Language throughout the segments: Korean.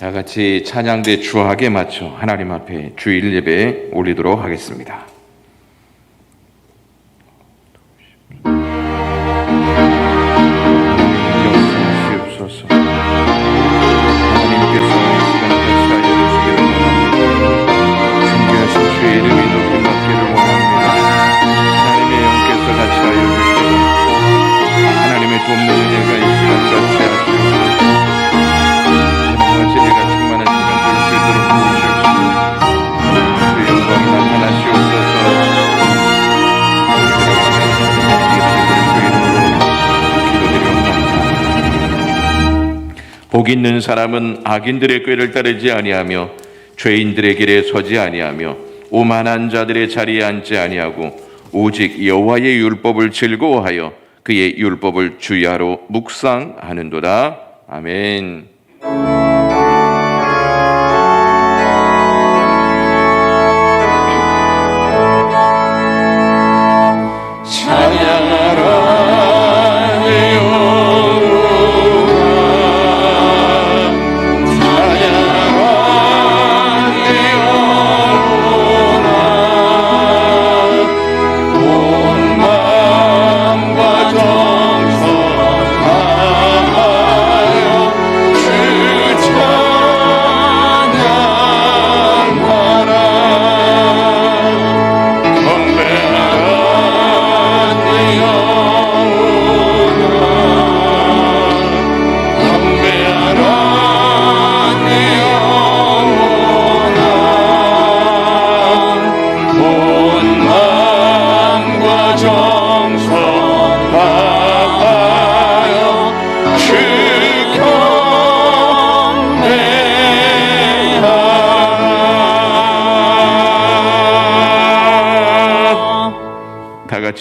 다 같이 찬양대 주악에 맞춰 하나님 앞에 주일 예배 올리도록 하겠습니다. 역사하시옵소서. 하나님께서 이 시간까지 알려주시기를 원합니다. 존귀하신 주의 이름이 높임 받기를 원합니다. 하나님의 영께서 같이 알려주시고 하나님의 돕는 은혜가 이 시간 같이 하시옵소서. 가능하신 내가 충만한 시간 될 수 있도록 도우시옵소서. 그 영광이 나타나시옵소서. 복 있는 사람은 악인들의 꾀를 따르지 아니하며 죄인들의 길에 서지 아니하며 오만한 자들의 자리에 앉지 아니하고 오직 여호와의 율법을 즐거워하여 그의 율법을 주야로 묵상하는도다. 아멘.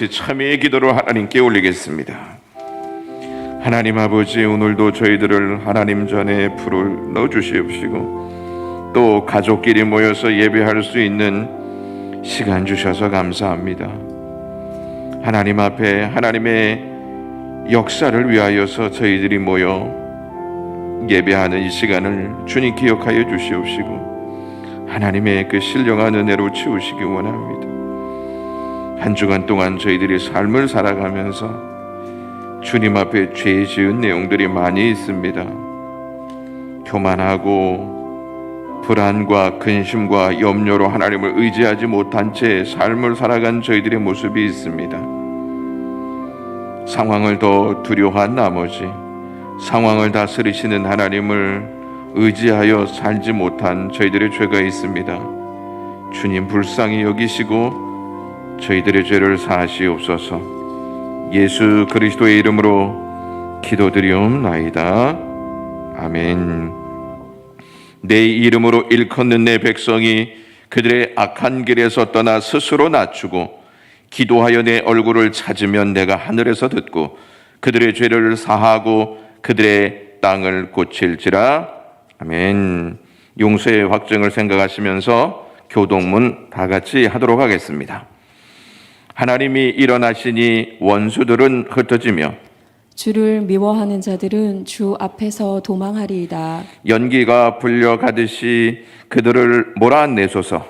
같이 참회의 기도로 하나님께 올리겠습니다. 하나님 아버지, 오늘도 저희들을 하나님 전에 불을 넣어주시옵시고 또 가족끼리 모여서 예배할 수 있는 시간 주셔서 감사합니다. 하나님 앞에 하나님의 역사를 위하여서 저희들이 모여 예배하는 이 시간을 주님 기억하여 주시옵시고 하나님의 그 신령한 은혜로 채우시기 원합니다. 한 주간 동안 저희들이 삶을 살아가면서 주님 앞에 죄 지은 내용들이 많이 있습니다. 교만하고 불안과 근심과 염려로 하나님을 의지하지 못한 채 삶을 살아간 저희들의 모습이 있습니다. 상황을 더 두려워한 나머지 상황을 다스리시는 하나님을 의지하여 살지 못한 저희들의 죄가 있습니다. 주님 불쌍히 여기시고 저희들의 죄를 사하시옵소서. 예수 그리스도의 이름으로 기도드리옵나이다. 아멘. 내 이름으로 일컫는 내 백성이 그들의 악한 길에서 떠나 스스로 낮추고 기도하여 내 얼굴을 찾으면 내가 하늘에서 듣고 그들의 죄를 사하고 그들의 땅을 고칠지라. 아멘. 용서의 확증을 생각하시면서 교동문 다 같이 하도록 하겠습니다. 하나님이 일어나시니 원수들은 흩어지며 주를 미워하는 자들은 주 앞에서 도망하리이다. 연기가 불려가듯이 그들을 몰아내소서.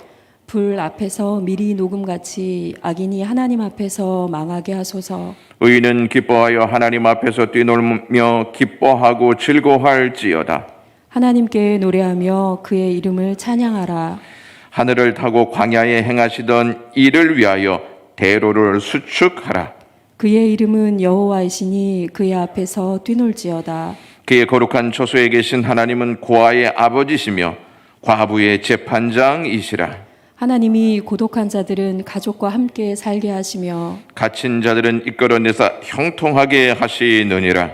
불 앞에서 미리 녹음같이 악인이 하나님 앞에서 망하게 하소서. 의인은 기뻐하여 하나님 앞에서 뛰놀며 기뻐하고 즐거워할지어다. 하나님께 노래하며 그의 이름을 찬양하라. 하늘을 타고 광야에 행하시던 이를 위하여 대로를 수축하라. 그의 이름은 여호와이시니 그의 앞에서 뛰놀지어다. 그의 거룩한 처소에 계신 하나님은 고아의 아버지시며 과부의 재판장이시라. 하나님이 고독한 자들은 가족과 함께 살게 하시며 갇힌 자들은 이끌어내사 형통하게 하시느니라.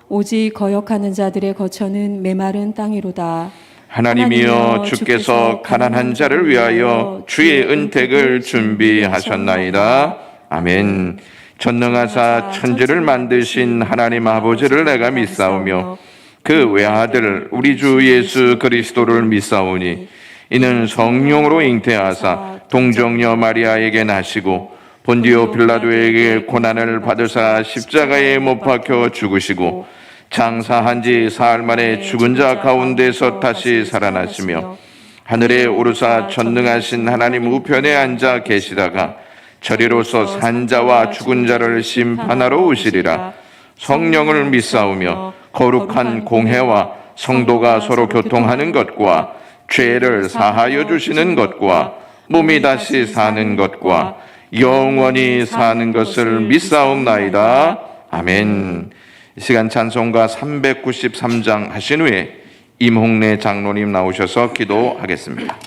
오직 거역하는 자들의 거처는 메마른 땅이로다. 하나님이여, 주께서 가난한 자를 위하여 주의 은택을 준비하셨나이다. 아멘. 전능하사 천지를 만드신 하나님 아버지를 내가 믿사오며 그 외아들 우리 주 예수 그리스도를 믿사오니 이는 성령으로 잉태하사 동정녀 마리아에게 나시고 본디오 빌라도에게 고난을 받으사 십자가에 못 박혀 죽으시고 장사한 지 사흘 만에 죽은 자 가운데서 다시 살아나시며 하늘에 오르사 전능하신 하나님 우편에 앉아 계시다가 저리로서 산 자와 죽은 자를 심판하러 오시리라. 성령을 믿사오며 거룩한 공회와 성도가 서로 교통하는 것과 죄를 사하여 주시는 것과 몸이 다시 사는 것과 영원히 사는 것을 믿사옵나이다. 아멘. 이 시간 찬송가 393장 하신 후에 임홍래 장로님 나오셔서 기도하겠습니다.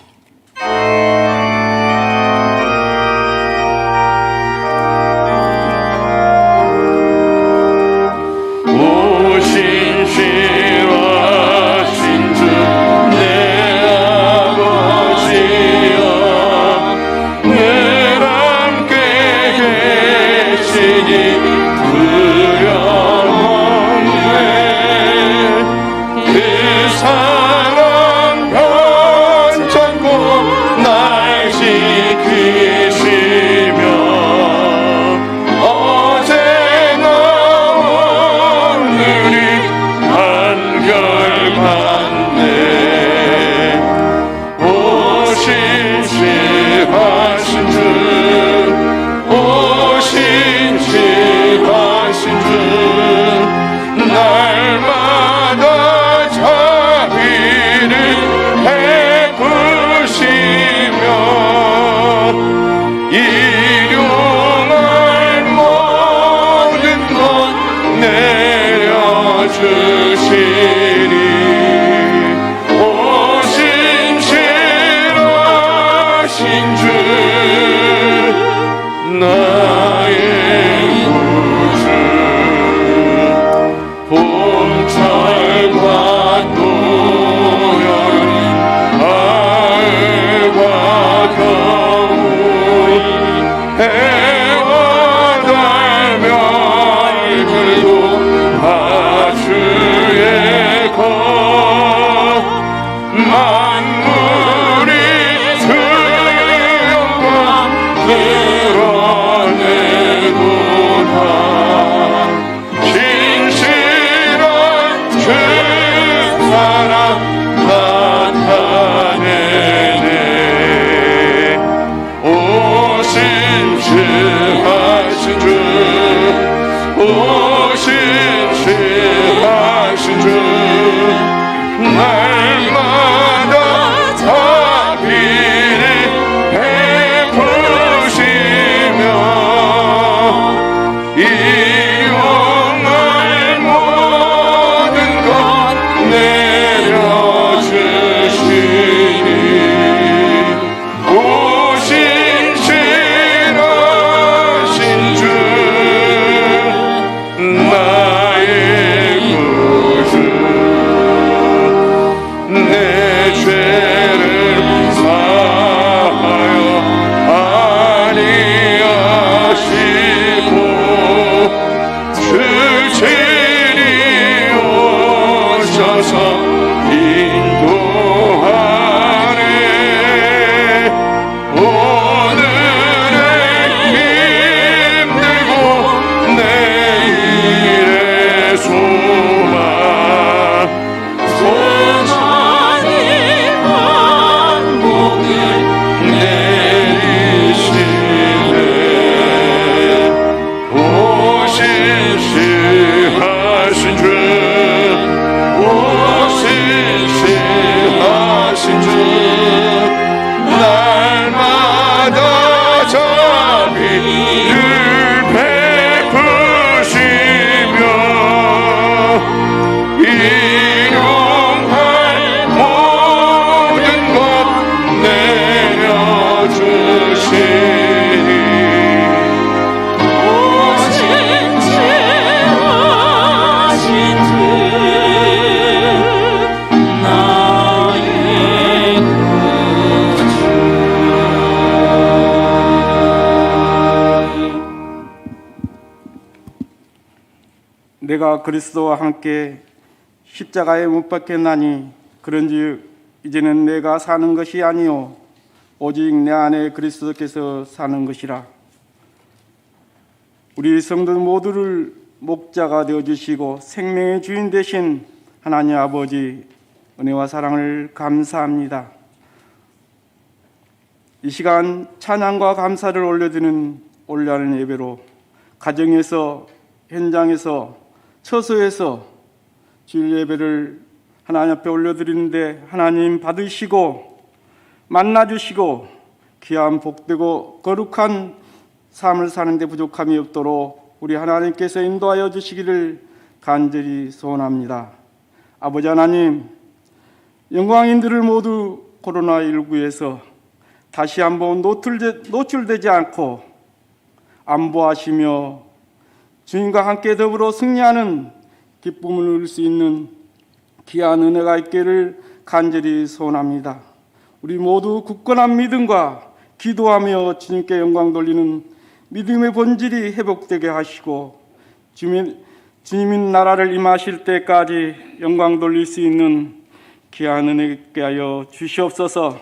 내가 그리스도와 함께 십자가에 못 박혔나니 그런즉 이제는 내가 사는 것이 아니요 오직 내 안에 그리스도께서 사는 것이라. 우리 성도 모두를 목자가 되어주시고 생명의 주인 되신 하나님 아버지 은혜와 사랑을 감사합니다. 이 시간 찬양과 감사를 올려드리는 올려하는 예배로 가정에서, 현장에서, 처소에서 주일 예배를 하나님 앞에 올려드리는데 하나님 받으시고 만나주시고 귀한 복되고 거룩한 삶을 사는데 부족함이 없도록 우리 하나님께서 인도하여 주시기를 간절히 소원합니다. 아버지 하나님, 영광인들을 모두 코로나19에서 다시 한번 노출되지 않고 안보하시며 주님과 함께 더불어 승리하는 기쁨을 누릴 수 있는 귀한 은혜가 있기를 간절히 소원합니다. 우리 모두 굳건한 믿음과 기도하며 주님께 영광 돌리는 믿음의 본질이 회복되게 하시고 주님의 나라를 임하실 때까지 영광 돌릴 수 있는 귀한 은혜 있게 하여 주시옵소서.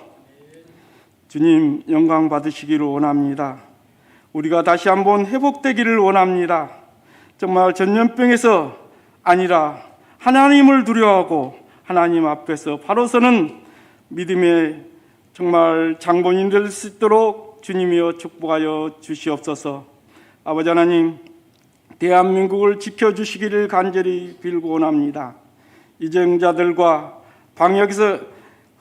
주님 영광 받으시기를 원합니다. 우리가 다시 한번 회복되기를 원합니다. 정말 전염병에서 아니라 하나님을 두려워하고 하나님 앞에서 바로 서는 믿음의 정말 장본인 될 수 있도록 주님이여 축복하여 주시옵소서. 아버지 하나님, 대한민국을 지켜주시기를 간절히 빌고 원합니다. 이정자들과 방역에서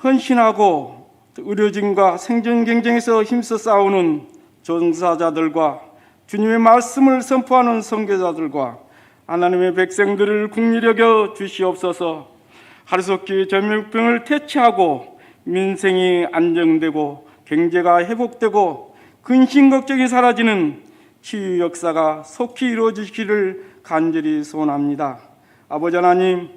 헌신하고 의료진과 생존 경쟁에서 힘써 싸우는 종사자들과 주님의 말씀을 선포하는 선교사들과 하나님의 백성들을 국리히 여겨 주시옵소서. 하루속히 전염병을 퇴치하고 민생이 안정되고 경제가 회복되고 근심 걱정이 사라지는 치유 역사가 속히 이루어지기를 간절히 소원합니다. 아버지 하나님,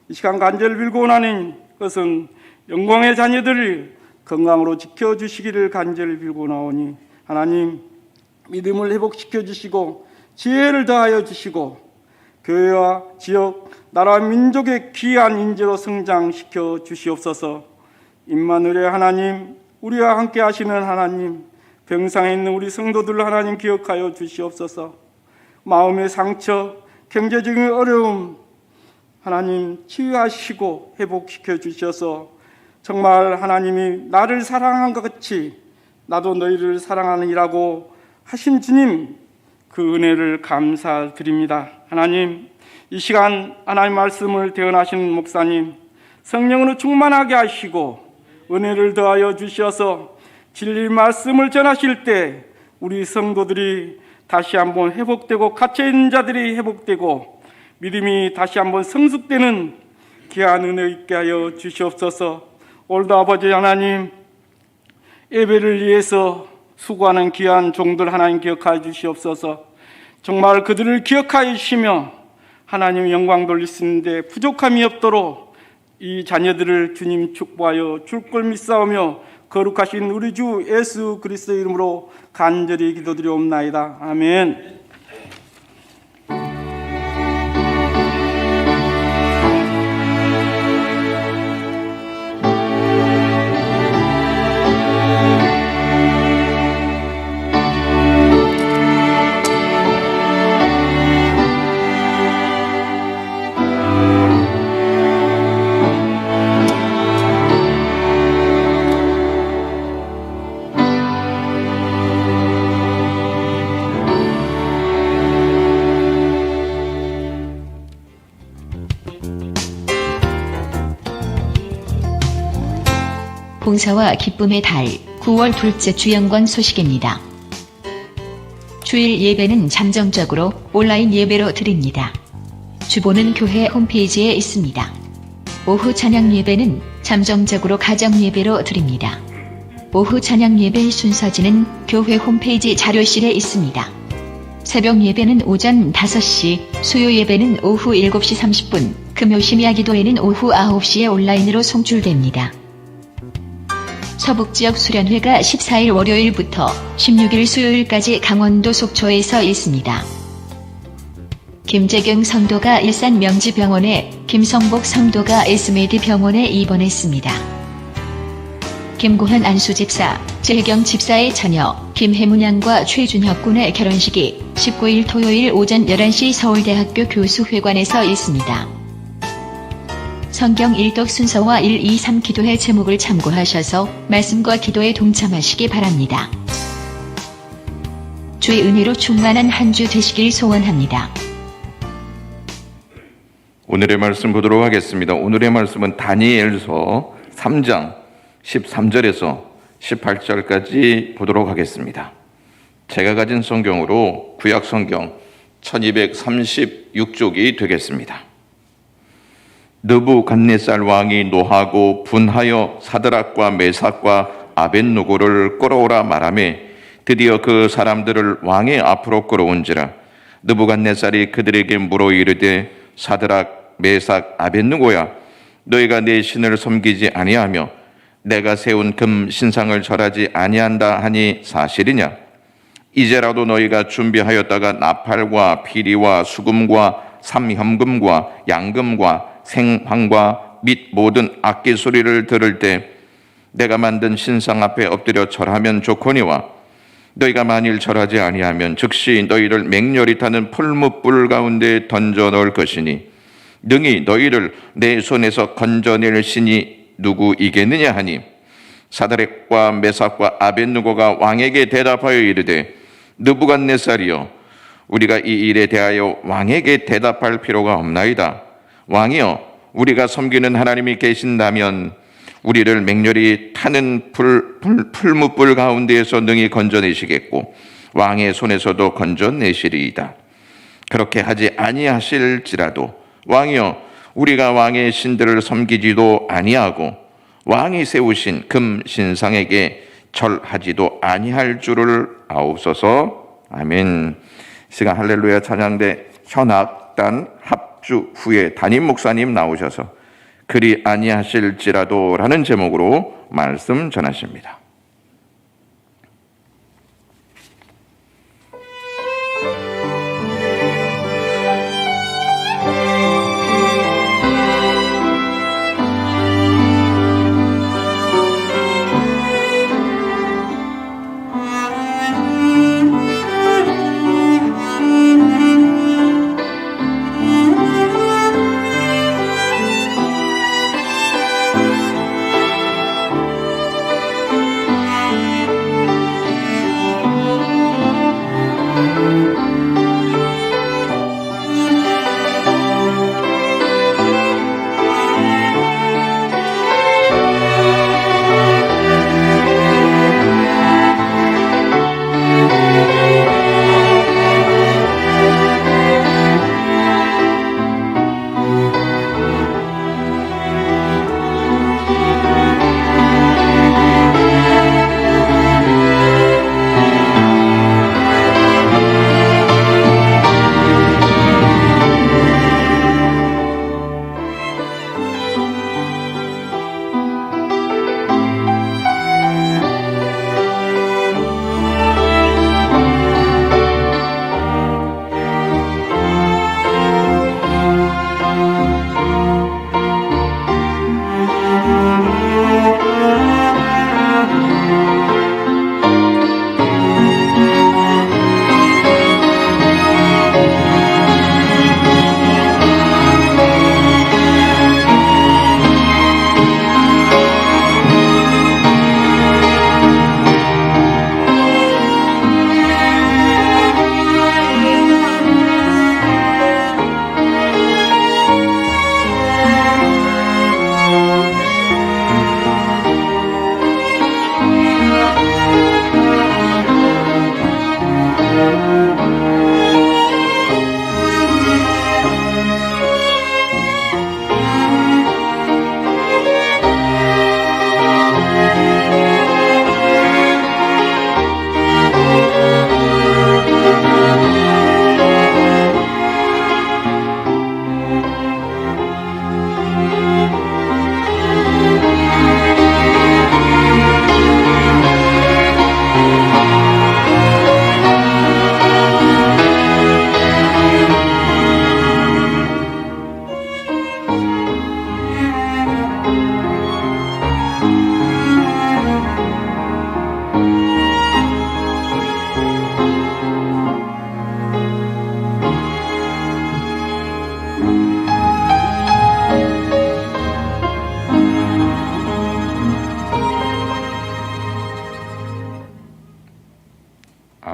이 시간 간절히 빌고 원하는 것은 영광의 자녀들을 건강으로 지켜주시기를 간절히 빌고 나오니 하나님, 믿음을 회복시켜 주시고 지혜를 더하여 주시고 교회와 지역, 나라, 민족의 귀한 인재로 성장시켜 주시옵소서. 임마누엘의 하나님, 우리와 함께 하시는 하나님, 병상에 있는 우리 성도들 하나님 기억하여 주시옵소서. 마음의 상처, 경제적인 어려움 하나님 치유하시고 회복시켜 주셔서 정말 하나님이 나를 사랑한 것 같이 나도 너희를 사랑하느니라고 하신 주님, 그 은혜를 감사드립니다. 하나님, 이 시간 하나님 말씀을 대언하시는 목사님, 성령으로 충만하게 하시고 은혜를 더하여 주셔서 진리 말씀을 전하실 때 우리 성도들이 다시 한번 회복되고 갇혀있는 자들이 회복되고 믿음이 다시 한번 성숙되는 귀한 은혜 있게 하여 주시옵소서. 오늘도 아버지 하나님, 예배를 위해서 수고하는 귀한 종들 하나님 기억하여 주시옵소서. 정말 그들을 기억하여 주시며 하나님 영광 돌릴 수 있는데 부족함이 없도록 이 자녀들을 주님 축복하여 줄 걸 믿사오며 거룩하신 우리 주 예수 그리스도의 이름으로 간절히 기도드리옵나이다. 아멘. 봉사와 기쁨의 달 9월 둘째 주 영광 소식입니다. 주일 예배는 잠정적으로 온라인 예배로 드립니다. 주보는 교회 홈페이지에 있습니다. 오후 찬양 예배는 잠정적으로 가정 예배로 드립니다. 오후 찬양 예배의 순서지는 교회 홈페이지 자료실에 있습니다. 새벽 예배는 오전 5시, 수요 예배는 오후 7시 30분, 금요 심야 기도회는 오후 9시에 온라인으로 송출됩니다. 서북지역 수련회가 14일 월요일부터 16일 수요일까지 강원도 속초에서 있습니다. 김재경 성도가 일산 명지병원에, 김성복 성도가 에스메디 병원에 입원했습니다. 김고현 안수집사, 재경 집사의 자녀 김혜문 양과 최준혁 군의 결혼식이 19일 토요일 오전 11시 서울대학교 교수회관에서 있습니다. 성경 일독 순서와 1, 2, 3 기도회 제목을 참고하셔서 말씀과 기도에 동참하시기 바랍니다. 주의 은혜로 충만한 한 주 되시길 소원합니다. 오늘의 말씀 보도록 하겠습니다. 오늘의 말씀은 다니엘서 3장 13절에서 18절까지 보도록 하겠습니다. 제가 가진 성경으로 구약 성경 1236쪽이 되겠습니다. 느부갓네살 왕이 노하고 분하여 사드락과 메삭과 아벳느고를 끌어오라 말하매 드디어 그 사람들을 왕의 앞으로 끌어온지라. 느부갓네살이 그들에게 물어 이르되 사드락 메삭 아벳느고야, 너희가 내 신을 섬기지 아니하며 내가 세운 금 신상을 절하지 아니한다 하니 사실이냐? 이제라도 너희가 준비하였다가 나팔과 피리와 수금과 삼현금과 양금과 생황과 및 모든 악기 소리를 들을 때 내가 만든 신상 앞에 엎드려 절하면 좋거니와 너희가 만일 절하지 아니하면 즉시 너희를 맹렬히 타는 풀무불 가운데 던져 넣을 것이니 능히 너희를 내 손에서 건져낼 신이 누구이겠느냐 하니 사드락과 메삭과 아벳느고가 왕에게 대답하여 이르되 느부갓네살이여, 우리가 이 일에 대하여 왕에게 대답할 필요가 없나이다. 왕이여, 우리가 섬기는 하나님이 계신다면 우리를 맹렬히 타는 풀무불 가운데에서 능히 건져내시겠고 왕의 손에서도 건져내시리이다. 그렇게 하지 아니하실지라도 왕이여, 우리가 왕의 신들을 섬기지도 아니하고 왕이 세우신 금 신상에게 절하지도 아니할 줄을 아옵소서. 아멘. 시간 할렐루야 찬양대 현악단 합주 후에 담임 목사님 나오셔서 그리 아니하실지라도 라는 제목으로 말씀 전하십니다.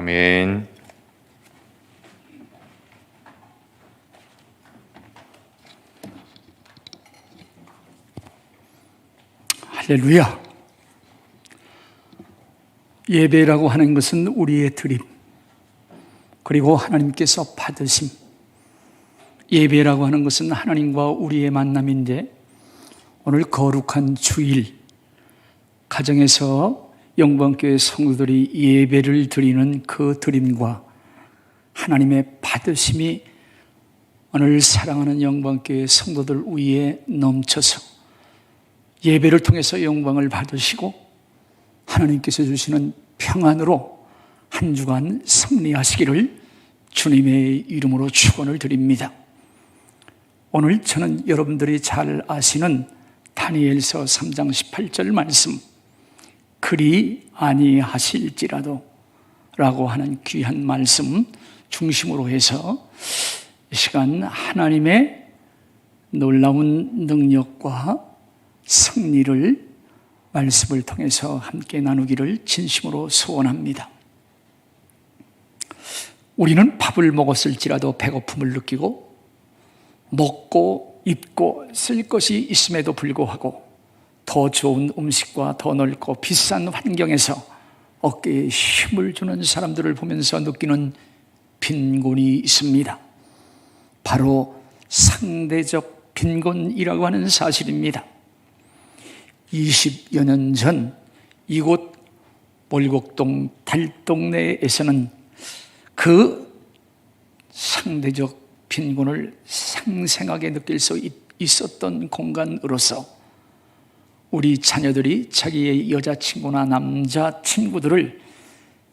아멘. 할렐루야. 예배라고 하는 것은 우리의 드림, 그리고 하나님께서 받으심. 예배라고 하는 것은 하나님과 우리의 만남인데, 오늘 거룩한 주일 가정에서 영광교회 성도들이 예배를 드리는 그 드림과 하나님의 받으심이 오늘 사랑하는 영광교회 성도들 위에 넘쳐서 예배를 통해서 영광을 받으시고 하나님께서 주시는 평안으로 한 주간 승리하시기를 주님의 이름으로 축원을 드립니다. 오늘 저는 여러분들이 잘 아시는 다니엘서 3장 18절 말씀, 그리 아니하실지라도 라고 하는 귀한 말씀 중심으로 해서 이 시간 하나님의 놀라운 능력과 승리를 말씀을 통해서 함께 나누기를 진심으로 소원합니다. 우리는 밥을 먹었을지라도 배고픔을 느끼고 먹고 입고 쓸 것이 있음에도 불구하고 더 좋은 음식과 더 넓고 비싼 환경에서 어깨에 힘을 주는 사람들을 보면서 느끼는 빈곤이 있습니다. 바로 상대적 빈곤이라고 하는 사실입니다. 20여 년 전 이곳 몰곡동 달동네에서는 그 상대적 빈곤을 생생하게 느낄 수 있었던 공간으로서 우리 자녀들이 자기의 여자친구나 남자친구들을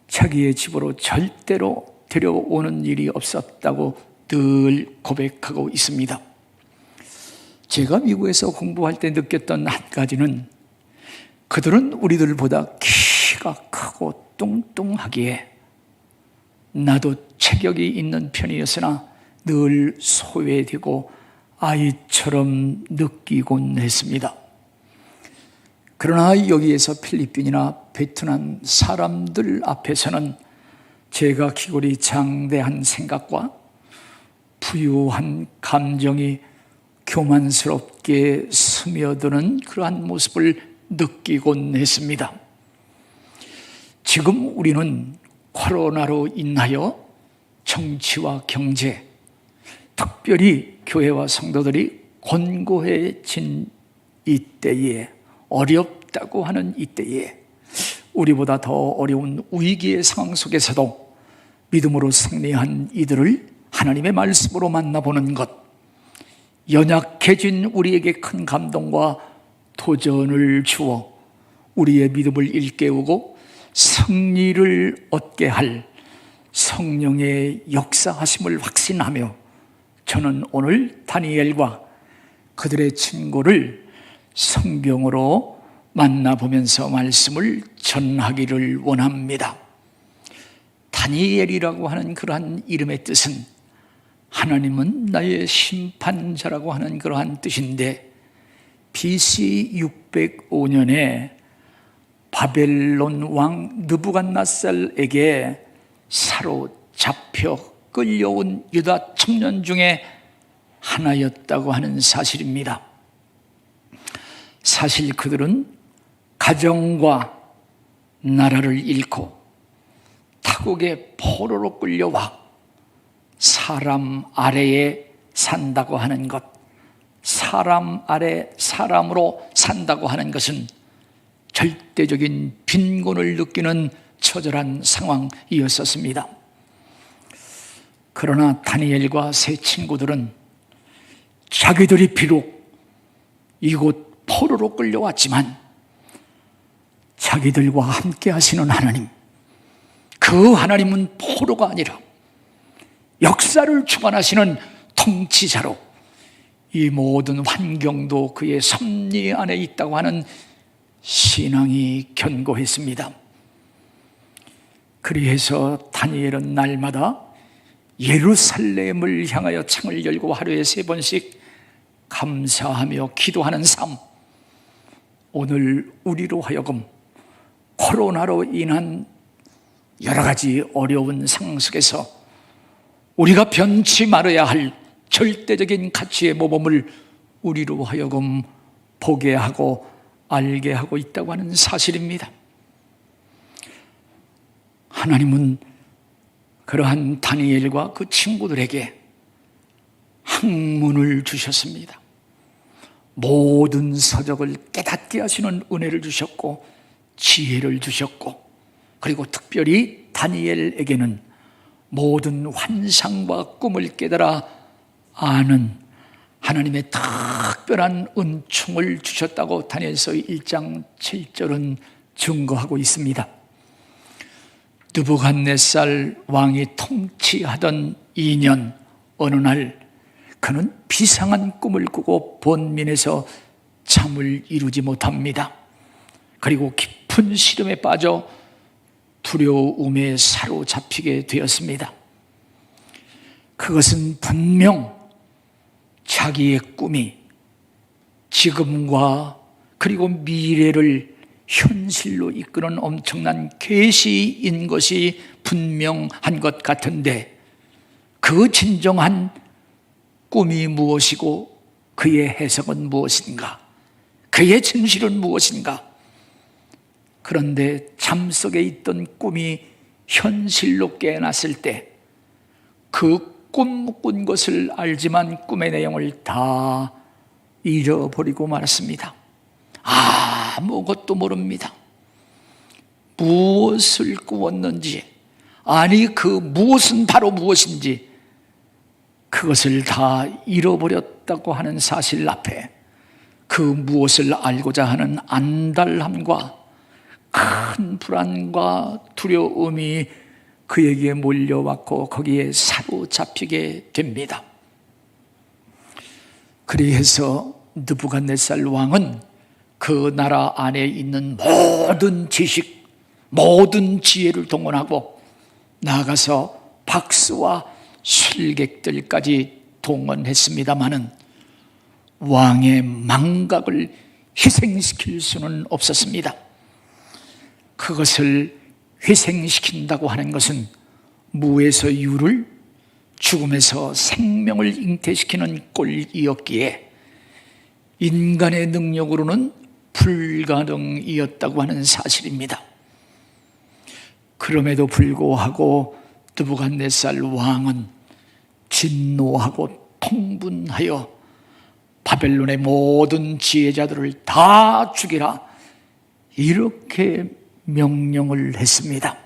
자기의 집으로 절대로 데려오는 일이 없었다고 늘 고백하고 있습니다. 제가 미국에서 공부할 때 느꼈던 한 가지는 그들은 우리들보다 키가 크고 뚱뚱하기에 나도 체격이 있는 편이었으나 늘 소외되고 아이처럼 느끼곤 했습니다. 그러나 여기에서 필리핀이나 베트남 사람들 앞에서는 제가 기골이 장대한 생각과 부유한 감정이 교만스럽게 스며드는 그러한 모습을 느끼곤 했습니다. 지금 우리는 코로나로 인하여 정치와 경제, 특별히 교회와 성도들이 곤고해진 이때에, 어렵다고 하는 이때에 우리보다 더 어려운 위기의 상황 속에서도 믿음으로 승리한 이들을 하나님의 말씀으로 만나보는 것, 연약해진 우리에게 큰 감동과 도전을 주어 우리의 믿음을 일깨우고 승리를 얻게 할 성령의 역사하심을 확신하며 저는 오늘 다니엘과 그들의 친구를 성경으로 만나보면서 말씀을 전하기를 원합니다. 다니엘이라고 하는 그러한 이름의 뜻은 하나님은 나의 심판자라고 하는 그러한 뜻인데, BC 605년에 바벨론 왕 느부갓네살에게 사로잡혀 끌려온 유다 청년 중에 하나였다고 하는 사실입니다. 사실 그들은 가정과 나라를 잃고 타국의 포로로 끌려와 사람 아래에 산다고 하는 것, 사람 아래 사람으로 산다고 하는 것은 절대적인 빈곤을 느끼는 처절한 상황이었었습니다. 그러나 다니엘과 세 친구들은 자기들이 비록 이곳 포로로 끌려왔지만 자기들과 함께 하시는 하나님, 그 하나님은 포로가 아니라 역사를 주관하시는 통치자로 이 모든 환경도 그의 섭리 안에 있다고 하는 신앙이 견고했습니다. 그리해서 다니엘은 날마다 예루살렘을 향하여 창을 열고 하루에 3번씩 감사하며 기도하는 삶, 오늘 우리로 하여금 코로나로 인한 여러 가지 어려운 상황 속에서 우리가 변치 말아야 할 절대적인 가치의 모범을 우리로 하여금 보게 하고 알게 하고 있다고 하는 사실입니다. 하나님은 그러한 다니엘과 그 친구들에게 학문을 주셨습니다. 모든 서적을 깨닫게 하시는 은혜를 주셨고 지혜를 주셨고, 그리고 특별히 다니엘에게는 모든 환상과 꿈을 깨달아 아는 하나님의 특별한 은총을 주셨다고 다니엘서 1장 7절은 증거하고 있습니다. 느부갓네살 왕이 통치하던 2년 어느 날 그는 비상한 꿈을 꾸고 본민에서 잠을 이루지 못합니다. 그리고 깊은 시름에 빠져 두려움에 사로잡히게 되었습니다. 그것은 분명 자기의 꿈이 지금과 그리고 미래를 현실로 이끄는 엄청난 계시인 것이 분명한 것 같은데, 그 진정한 꿈이 무엇이고 그의 해석은 무엇인가? 그의 진실은 무엇인가? 그런데 잠속에 있던 꿈이 현실로 깨어났을 때 그 꿈 꾼 것을 알지만 꿈의 내용을 다 잃어버리고 말았습니다. 아무것도 모릅니다. 무엇을 꾸었는지, 아니 그 무엇은 바로 무엇인지 그것을 다 잃어버렸다고 하는 사실 앞에 그 무엇을 알고자 하는 안달함과 큰 불안과 두려움이 그에게 몰려왔고 거기에 사로잡히게 됩니다. 그래서 느부갓네살 왕은 그 나라 안에 있는 모든 지식, 모든 지혜를 동원하고 나아가서 박수와 술객들까지 동원했습니다마는 왕의 망각을 희생시킬 수는 없었습니다. 그것을 희생시킨다고 하는 것은 무에서 유를, 죽음에서 생명을 잉태시키는 꼴이었기에 인간의 능력으로는 불가능이었다고 하는 사실입니다. 그럼에도 불구하고 느부갓네살 왕은 진노하고 통분하여 바벨론의 모든 지혜자들을 다 죽이라, 이렇게 명령을 했습니다.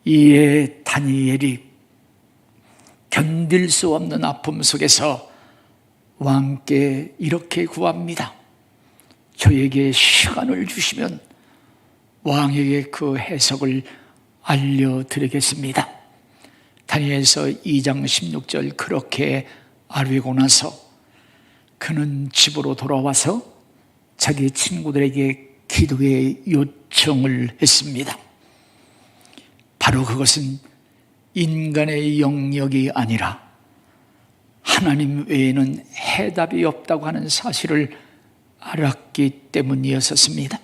이에 다니엘이 견딜 수 없는 아픔 속에서 왕께 이렇게 구합니다. 저에게 시간을 주시면 왕에게 그 해석을 알려드리겠습니다. 다니엘서 2장 16절 그렇게 아뢰고 나서 그는 집으로 돌아와서 자기 친구들에게 기도의 요청을 했습니다. 바로 그것은 인간의 영역이 아니라 하나님 외에는 해답이 없다고 하는 사실을 알았기 때문이었습니다.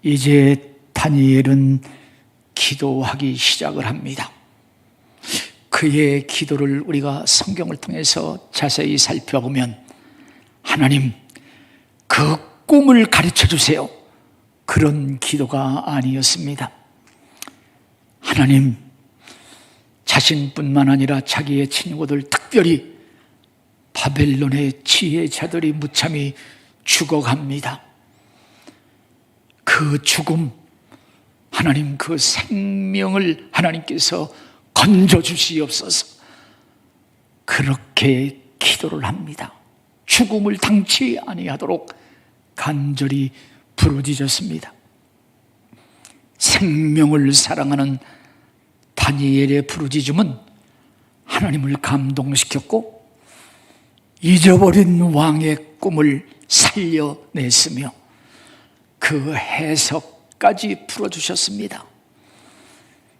이제 다니엘은 기도하기 시작을 합니다. 그의 기도를 우리가 성경을 통해서 자세히 살펴보면 하나님, 그 꿈을 가르쳐 주세요, 그런 기도가 아니었습니다. 하나님, 자신뿐만 아니라 자기의 친구들, 특별히 바벨론의 지혜자들이 무참히 죽어갑니다. 그 죽음, 하나님 그 생명을 하나님께서 건져주시옵소서, 그렇게 기도를 합니다. 죽음을 당치 아니하도록 간절히 부르짖었습니다. 생명을 사랑하는 다니엘의 부르짖음은 하나님을 감동시켰고 잊어버린 왕의 꿈을 살려냈으며 그 해석까지 풀어주셨습니다.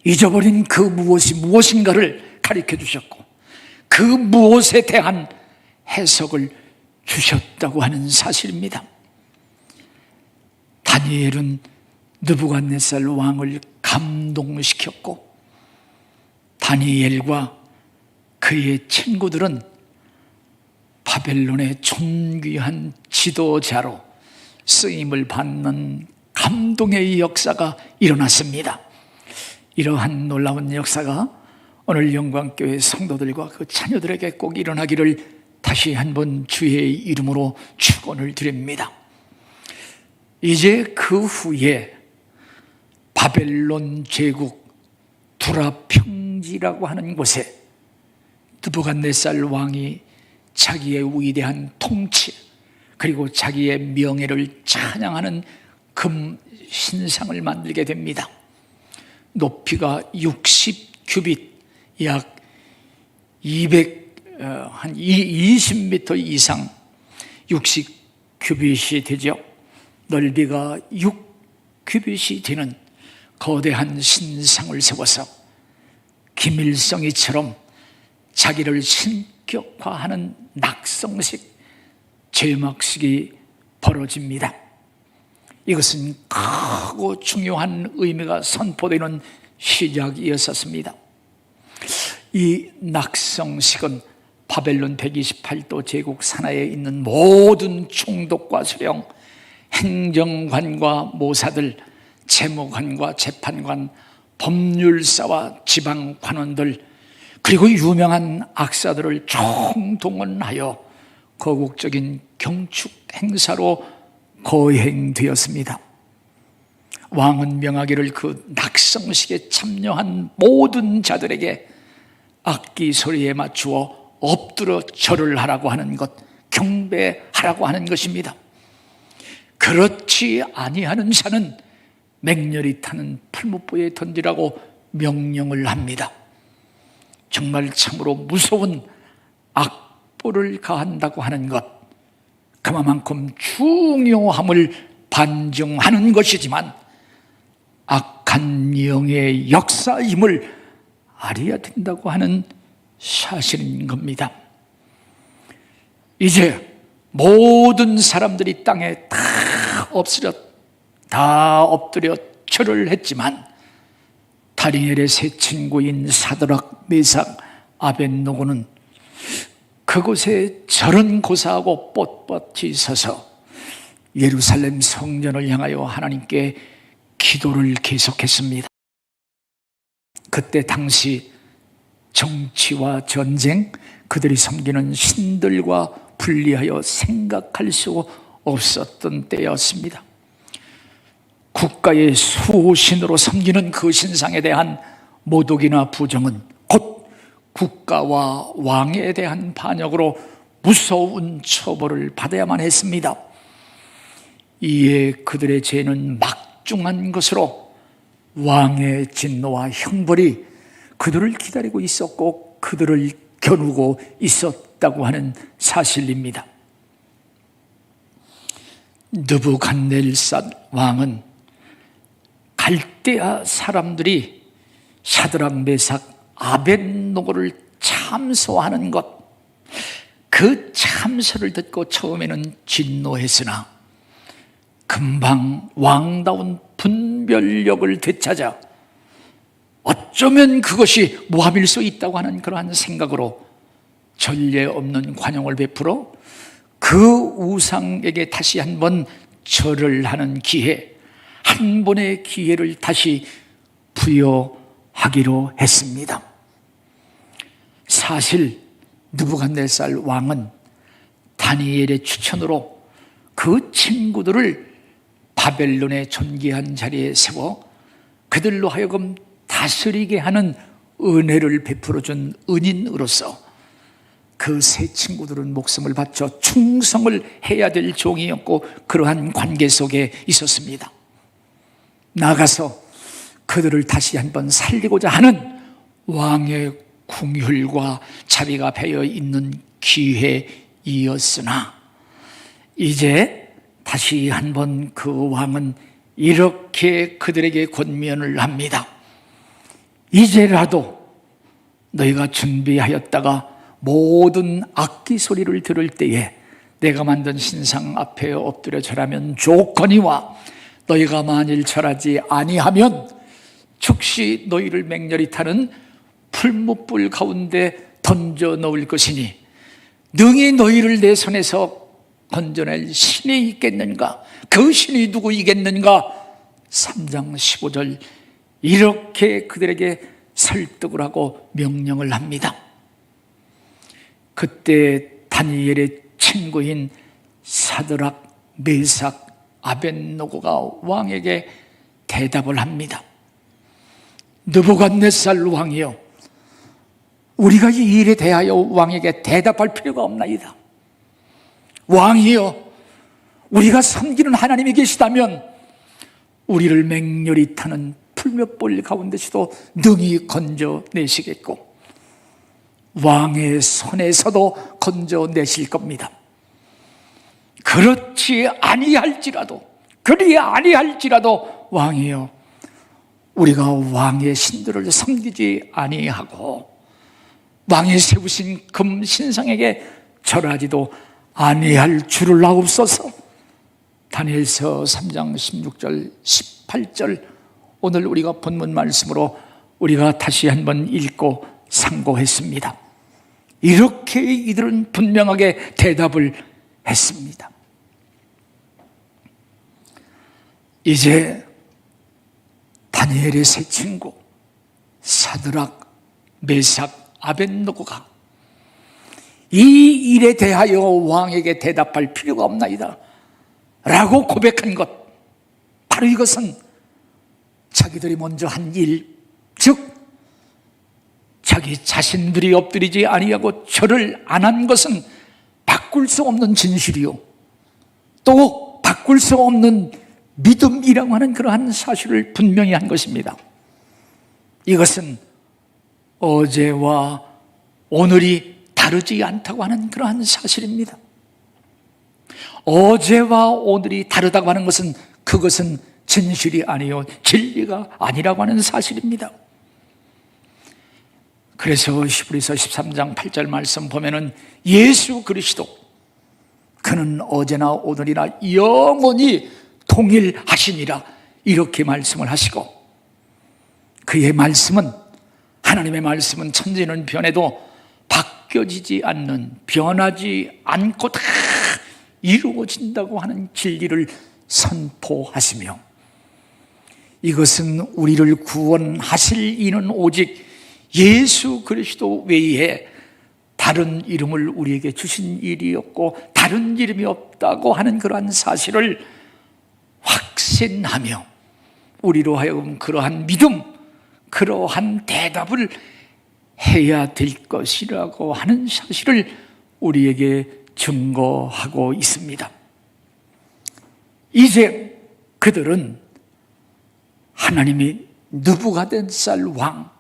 잊어버린 그 무엇이 무엇인가를 가르쳐 주셨고 그 무엇에 대한 해석을 주셨다고 하는 사실입니다. 다니엘은 느부갓네살 왕을 감동시켰고, 다니엘과 그의 친구들은 바벨론의 존귀한 지도자로 쓰임을 받는 감동의 역사가 일어났습니다. 이러한 놀라운 역사가 오늘 영광교회 성도들과 그 자녀들에게 꼭 일어나기를 다시 한번 주의 이름으로 축원을 드립니다. 이제 그 후에 바벨론 제국 두라평지라고 하는 곳에 느부갓네살 왕이 자기의 위대한 통치 그리고 자기의 명예를 찬양하는 금 신상을 만들게 됩니다. 높이가 60규빗, 약 20m 이상 60규빗이 되죠. 넓이가 6규빗이 되는 거대한 신상을 세워서 김일성이처럼 자기를 신격화하는 낙성식 제막식이 벌어집니다. 이것은 크고 중요한 의미가 선포되는 시작이었었습니다. 이 낙성식은 바벨론 128도 제국 산하에 있는 모든 총독과 수령, 행정관과 모사들, 재무관과 재판관, 법률사와 지방관원들, 그리고 유명한 악사들을 총동원하여 거국적인 경축 행사로 거행되었습니다. 왕은 명하기를 그 낙성식에 참여한 모든 자들에게 악기 소리에 맞추어 엎드려 절을 하라고 하는 것, 경배하라고 하는 것입니다. 그렇지 아니하는 자는 맹렬히 타는 풀무보에 던지라고 명령을 합니다. 정말 참으로 무서운 악보를 가한다고 하는 것, 그만큼 중요함을 반증하는 것이지만 악한 영의 역사임을 알아야 된다고 하는 사실인 겁니다. 이제 모든 사람들이 땅에 다 엎드려 절을 했지만 다니엘의 세 친구인 사드락, 메삭, 아벳노고는 그곳에 절은 고사하고 뻣뻣이 서서 예루살렘 성전을 향하여 하나님께 기도를 계속했습니다. 그때 당시 정치와 전쟁, 그들이 섬기는 신들과 분리하여 생각할 수 없었던 때였습니다. 국가의 수호신으로 섬기는 그 신상에 대한 모독이나 부정은 곧 국가와 왕에 대한 반역으로 무서운 처벌을 받아야만 했습니다. 이에 그들의 죄는 막중한 것으로 왕의 진노와 형벌이 그들을 기다리고 있었고 그들을 겨누고 있었다고 하는 사실입니다. 느부갓네살 왕은 갈대아 사람들이 사드락, 메삭, 아벳노고를 참소하는 것, 그 참소를 듣고 처음에는 진노했으나 금방 왕다운 분별력을 되찾아 어쩌면 그것이 모함일 수 있다고 하는 그러한 생각으로 전례 없는 관용을 베풀어 그 우상에게 다시 한번 절을 하는 기회, 한 번의 기회를 다시 부여하기로 했습니다. 사실 느부갓네살 왕은 다니엘의 추천으로 그 친구들을 바벨론의 존귀한 자리에 세워 그들로 하여금 다스리게 하는 은혜를 베풀어준 은인으로서 그 세 친구들은 목숨을 바쳐 충성을 해야 될 종이었고 그러한 관계 속에 있었습니다. 나아가서 그들을 다시 한번 살리고자 하는 왕의 궁휼과 자비가 배어 있는 기회이었으나 이제 다시 한번 그 왕은 이렇게 그들에게 권면을 합니다. 이제라도 너희가 준비하였다가 모든 악기 소리를 들을 때에 내가 만든 신상 앞에 엎드려 절하면 좋거니와 너희가 만일 절하지 아니하면 즉시 너희를 맹렬히 타는 풀무불 가운데 던져 넣을 것이니 능히 너희를 내 손에서 건져낼 신이 있겠는가? 그 신이 누구이겠는가? 3장 15절 이렇게 그들에게 설득을 하고 명령을 합니다. 그때 다니엘의 친구인 사드락, 메삭, 아벳노고가 왕에게 대답을 합니다. 느부갓네살 왕이여, 우리가 이 일에 대하여 왕에게 대답할 필요가 없나이다. 왕이여, 우리가 섬기는 하나님이 계시다면 우리를 맹렬히 타는 풀몇볼 가운데서도 능히 건져내시겠고 왕의 손에서도 건져내실 겁니다. 그렇지 아니할지라도, 그리 아니할지라도 왕이여, 우리가 왕의 신들을 섬기지 아니하고 왕이 세우신 금 신상에게 절하지도 아니할 줄을 아옵소서. 다니엘서 3장 16절 18절 오늘 우리가 본문 말씀으로 우리가 다시 한번 읽고 상고했습니다. 이렇게 이들은 분명하게 대답을 했습니다. 이제 다니엘의 세 친구 사드락, 메삭, 아벳노고가 이 일에 대하여 왕에게 대답할 필요가 없나이다 라고 고백한 것, 바로 이것은 자기들이 먼저 한 일, 즉 자기 자신들이 엎드리지 아니하고 절을 안 한 것은 바꿀 수 없는 진실이요, 또 바꿀 수 없는 믿음이라고 하는 그러한 사실을 분명히 한 것입니다. 이것은 어제와 오늘이 다르지 않다고 하는 그러한 사실입니다. 어제와 오늘이 다르다고 하는 것은 그것은 진실이 아니요 진리가 아니라고 하는 사실입니다. 그래서 히브리서 13장 8절 말씀 보면은 예수 그리스도 그는 어제나 오늘이나 영원히 동일하시니라 이렇게 말씀을 하시고, 그의 말씀은, 하나님의 말씀은 천지는 변해도 바뀌어지지 않는, 변하지 않고 다 이루어진다고 하는 진리를 선포하시며, 이것은 우리를 구원하실 이는 오직 예수 그리스도 외에 다른 이름을 우리에게 주신 일이었고 다른 이름이 없다고 하는 그러한 사실을 확신하며 우리로 하여금 그러한 믿음, 그러한 대답을 해야 될 것이라고 하는 사실을 우리에게 증거하고 있습니다. 이제 그들은 하나님이 느부갓네살 왕,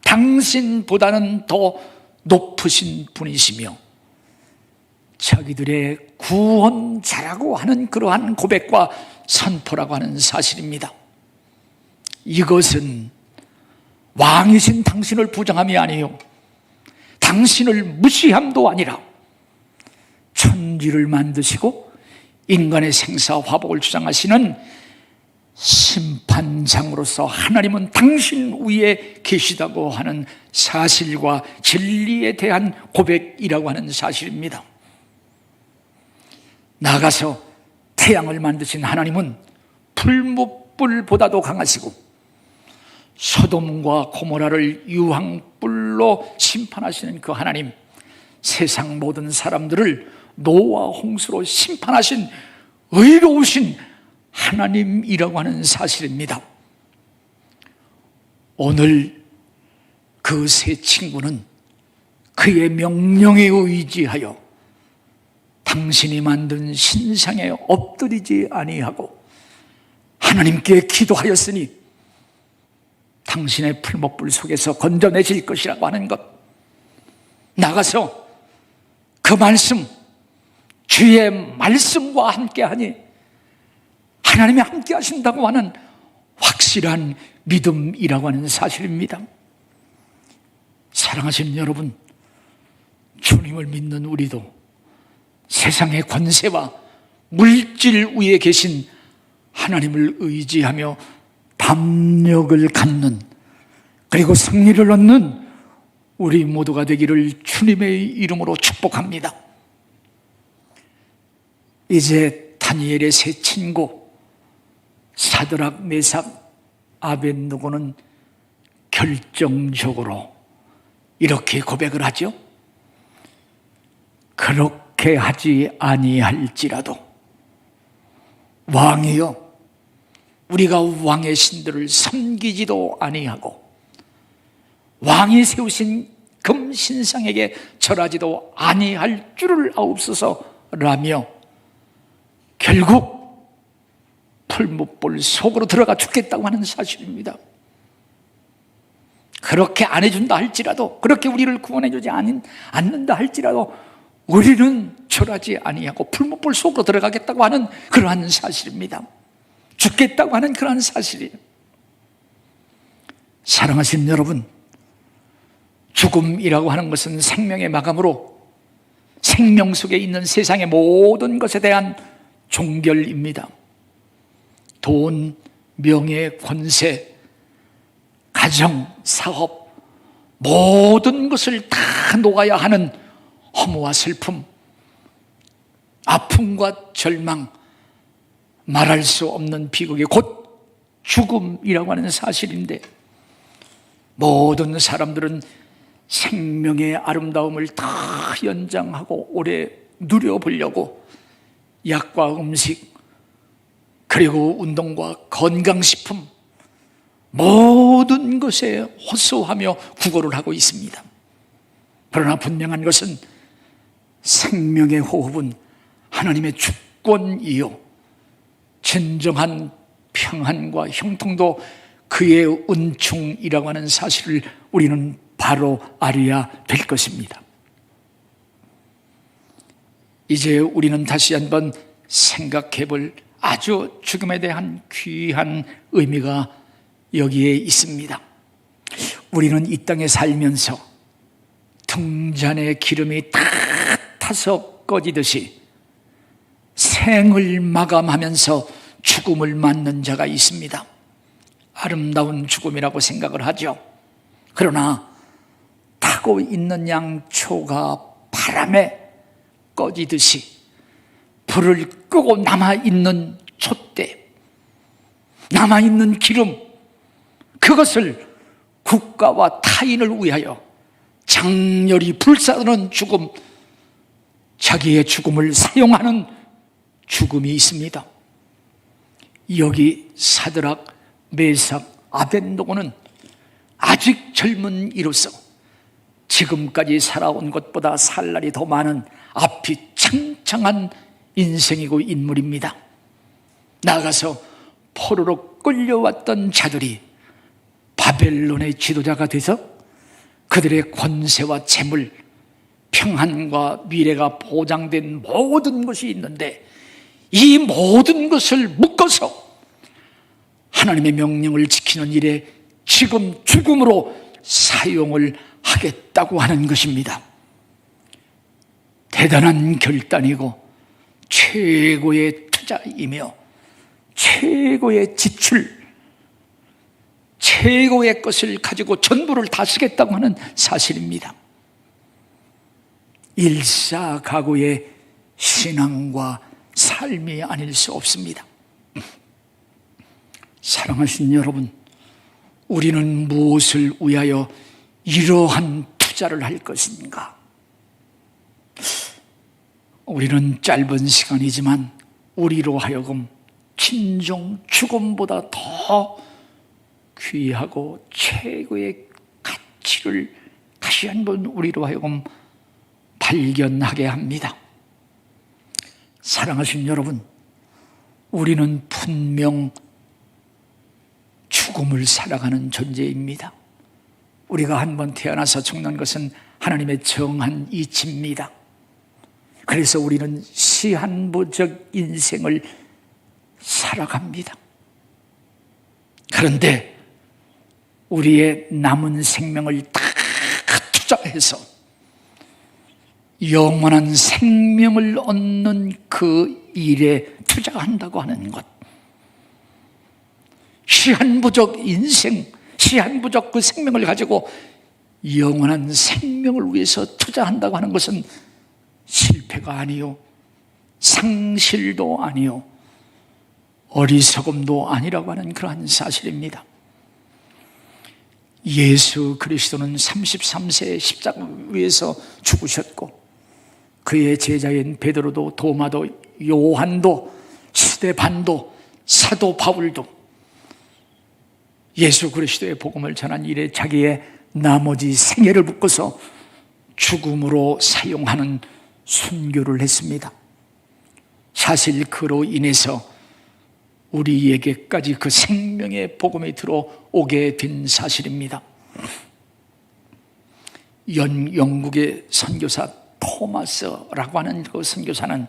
당신보다는 더 높으신 분이시며 자기들의 구원자라고 하는 그러한 고백과 선포라고 하는 사실입니다. 이것은 왕이신 당신을 부정함이 아니요 당신을 무시함도 아니라 천지를 만드시고 인간의 생사 화복을 주장하시는 심판장으로서 하나님은 당신 위에 계시다고 하는 사실과 진리에 대한 고백이라고 하는 사실입니다. 나아가서 태양을 만드신 하나님은 풀무불보다도 강하시고 소돔과 고모라를 유황불로 심판하시는 그 하나님, 세상 모든 사람들을 노아 홍수로 심판하신 의로우신 하나님이라고 하는 사실입니다. 오늘 그 세 친구는 그의 명령에 의지하여 당신이 만든 신상에 엎드리지 아니하고 하나님께 기도하였으니 당신의 풀목불 속에서 건져내실 것이라고 하는 것, 나가서 그 말씀, 주의 말씀과 함께하니 하나님이 함께 하신다고 하는 확실한 믿음이라고 하는 사실입니다. 사랑하시는 여러분, 주님을 믿는 우리도 세상의 권세와 물질 위에 계신 하나님을 의지하며 담력을 갖는, 그리고 승리를 얻는 우리 모두가 되기를 주님의 이름으로 축복합니다. 이제 다니엘의 세 친구 사드락, 메삭, 아벳느고는 결정적으로 이렇게 고백을 하죠. 그렇게 하지 아니할지라도 왕이여, 우리가 왕의 신들을 섬기지도 아니하고 왕이 세우신 금신상에게 절하지도 아니할 줄을 아옵소서라며 결국 풀무불 속으로 들어가 죽겠다고 하는 사실입니다. 그렇게 안 해준다 할지라도, 그렇게 우리를 구원해주지 않는다 할지라도 우리는 절하지 아니하고 풀무불 속으로 들어가겠다고 하는 그러한 사실입니다. 죽겠다고 하는 그러한 사실이에요. 사랑하시는 여러분, 죽음이라고 하는 것은 생명의 마감으로 생명 속에 있는 세상의 모든 것에 대한 종결입니다. 돈, 명예, 권세, 가정, 사업, 모든 것을 다 놓아야 하는 허무와 슬픔, 아픔과 절망, 말할 수 없는 비극이 곧 죽음이라고 하는 사실인데, 모든 사람들은 생명의 아름다움을 다 연장하고 오래 누려보려고 약과 음식, 그리고 운동과 건강식품, 모든 것에 호소하며 구걸을 하고 있습니다. 그러나 분명한 것은 생명의 호흡은 하나님의 주권이요, 진정한 평안과 형통도 그의 은총이라고 하는 사실을 우리는 바로 알아야 될 것입니다. 이제 우리는 다시 한번 생각해 볼 아주 죽음에 대한 귀한 의미가 여기에 있습니다. 우리는 이 땅에 살면서 등잔에 기름이 다 타서 꺼지듯이 생을 마감하면서 죽음을 맞는 자가 있습니다. 아름다운 죽음이라고 생각을 하죠. 그러나 타고 있는 양초가 바람에 꺼지듯이 불을 끄고 남아있는 촛대, 남아있는 기름, 그것을 국가와 타인을 위하여 장렬히 불사르는 죽음, 자기의 죽음을 사용하는 죽음이 있습니다. 여기 사드락, 메삭, 아벳느고는 아직 젊은 이로서 지금까지 살아온 것보다 살 날이 더 많은 앞이 창창한 인생이고 인물입니다. 나아가서 포로로 끌려왔던 자들이 바벨론의 지도자가 돼서 그들의 권세와 재물, 평안과 미래가 보장된 모든 것이 있는데, 이 모든 것을 묶어서 하나님의 명령을 지키는 일에 지금 죽음으로 사용을 하겠다고 하는 것입니다. 대단한 결단이고 최고의 투자이며 최고의 지출, 최고의 것을 가지고 전부를 다 쓰겠다고 하는 사실입니다. 일사각오의 신앙과 삶이 아닐 수 없습니다. 사랑하시는 여러분, 우리는 무엇을 위하여 이러한 투자를 할 것인가? 우리는 짧은 시간이지만 우리로 하여금 친정 죽음보다 더 귀하고 최고의 가치를 다시 한번 우리로 하여금 발견하게 합니다. 사랑하시는 여러분, 우리는 분명 죽음을 살아가는 존재입니다. 우리가 한번 태어나서 죽는 것은 하나님의 정한 이치입니다. 그래서 우리는 시한부적 인생을 살아갑니다. 그런데 우리의 남은 생명을 다 투자해서 영원한 생명을 얻는 그 일에 투자한다고 하는 것, 시한부적 인생, 시한부적 그 생명을 가지고 영원한 생명을 위해서 투자한다고 하는 것은 실패가 아니요, 상실도 아니요, 어리석음도 아니라고 하는 그러한 사실입니다. 예수 그리스도는 33세에 십자가 위에서 죽으셨고, 그의 제자인 베드로도 도마도 요한도 스데반도 사도 바울도 예수 그리스도의 복음을 전한 일에 자기의 나머지 생애를 묶어서 죽음으로 사용하는 순교를 했습니다. 사실 그로 인해서 우리에게까지 그 생명의 복음이 들어오게 된 사실입니다. 영국의 선교사 토마스라고 하는 그 선교사는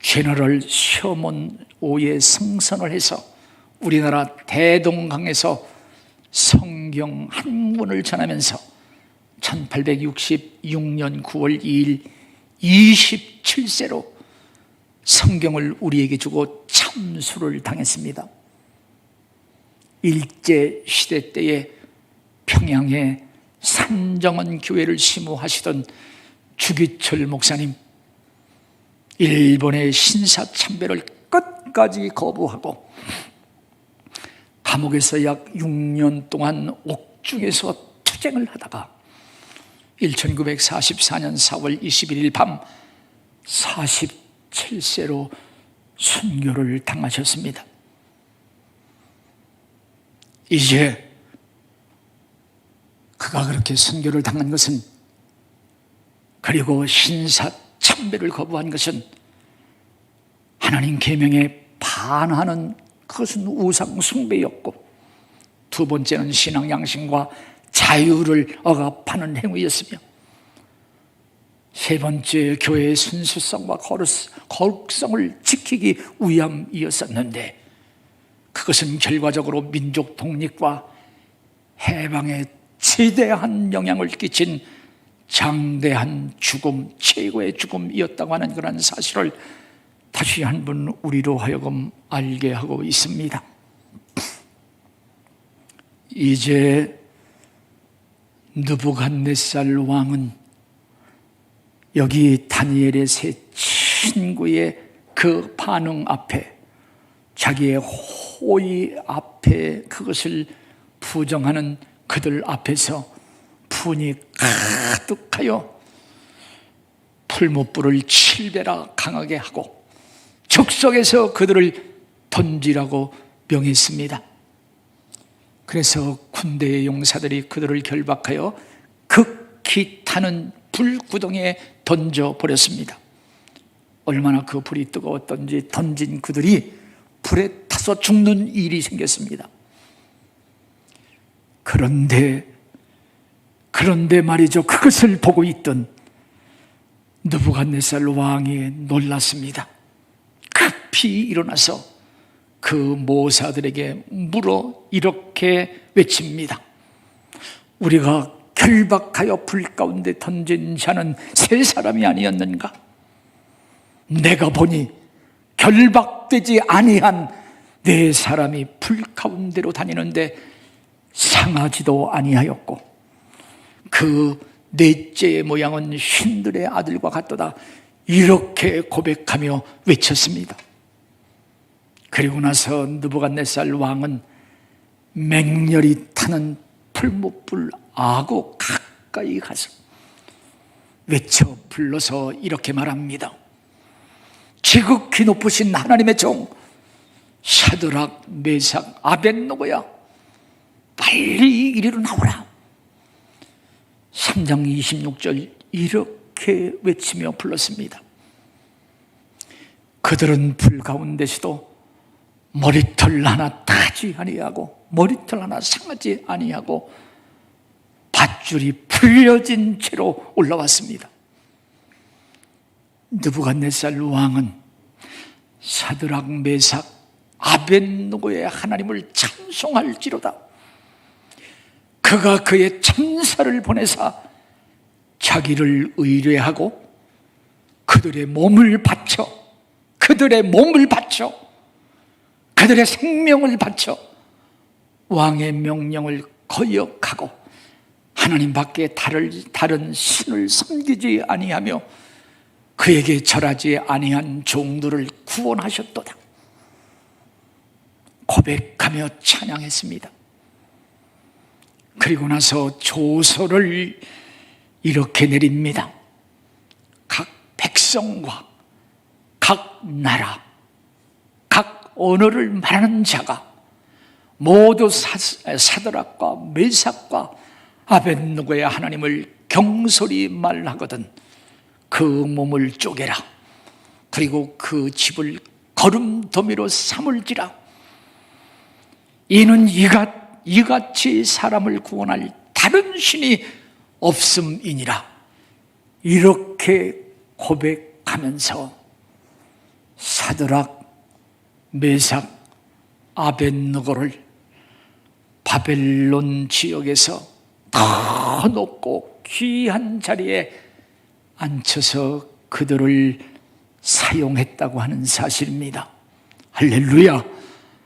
제너럴 셔먼 오의 성선을 해서 우리나라 대동강에서 성경 한 권을 전하면서 1866년 9월 2일 27세로 성경을 우리에게 주고 참수를 당했습니다. 일제시대 때에 평양에 산정원 교회를 심호하시던 주기철 목사님, 일본의 신사참배를 끝까지 거부하고 감옥에서 약 6년 동안 옥중에서 투쟁을 하다가 1944년 4월 21일 밤 47세로 순교를 당하셨습니다. 이제 그가 그렇게 순교를 당한 것은, 그리고 신사참배를 거부한 것은 하나님 계명에 반하는, 그것은 우상 숭배였고, 두 번째는 신앙 양심과 자유를 억압하는 행위였으며, 세 번째 교회의 순수성과 거룩성을 지키기 위함이었었는데, 그것은 결과적으로 민족 독립과 해방에 지대한 영향을 끼친 장대한 죽음, 최고의 죽음이었다고 하는 그런 사실을 다시 한번 우리로 하여금 알게 하고 있습니다. 이제 느부갓네살 왕은 여기 다니엘의 세 친구의 그 반응 앞에, 자기의 호의 앞에, 그것을 부정하는 그들 앞에서 분이 가득하여 풀무불을 7배나 강하게 하고 적석에서 그들을 던지라고 명했습니다. 그래서 군대의 용사들이 그들을 결박하여 극히 타는 불구덩이에 던져버렸습니다. 얼마나 그 불이 뜨거웠던지 던진 그들이 불에 타서 죽는 일이 생겼습니다. 그런데 말이죠, 그것을 보고 있던 느부갓네살 왕이 놀랐습니다. 급히 일어나서 그 모사들에게 물어 이렇게 외칩니다. 우리가 결박하여 불 가운데 던진 자는 세 사람이 아니었는가? 내가 보니 결박되지 아니한 네 사람이 불 가운데로 다니는데 상하지도 아니하였고, 그 넷째의 모양은 신들의 아들과 같도다, 이렇게 고백하며 외쳤습니다. 그리고 나서 느부갓네살 왕은 맹렬히 타는 풀무불 아고 가까이 가서 외쳐 불러서 이렇게 말합니다. 지극히 높으신 하나님의 종 샤드락, 메삭, 아벳노고야, 빨리 이리로 나오라. 3장 26절 이렇게 외치며 불렀습니다. 그들은 불 가운데서도 머리털 하나 타지 아니하고 머리털 하나 상하지 아니하고 밧줄이 풀려진 채로 올라왔습니다. 느부갓네살 왕은 사드락, 메삭, 아벳노고의 하나님을 찬송할지로다. 그가 그의 천사를 보내사 자기를 의뢰하고 그들의 몸을 바쳐, 그들의 생명을 바쳐 왕의 명령을 거역하고 하나님 밖에 다른 신을 섬기지 아니하며 그에게 절하지 아니한 종들을 구원하셨도다 고백하며 찬양했습니다. 그리고 나서 조서를 이렇게 내립니다. 각 백성과 각 나라, 각 언어를 말하는 자가 모두 사드락과 메삭과 아벳느고의 하나님을 경솔히 말하거든 그 몸을 쪼개라. 그리고 그 집을 거름더미로 삼을지라. 이는 이같이 사람을 구원할 다른 신이 없음이니라. 이렇게 고백하면서 사드락, 메삭, 아벳느고를 바벨론 지역에서 더 높고 귀한 자리에 앉혀서 그들을 사용했다고 하는 사실입니다. 할렐루야!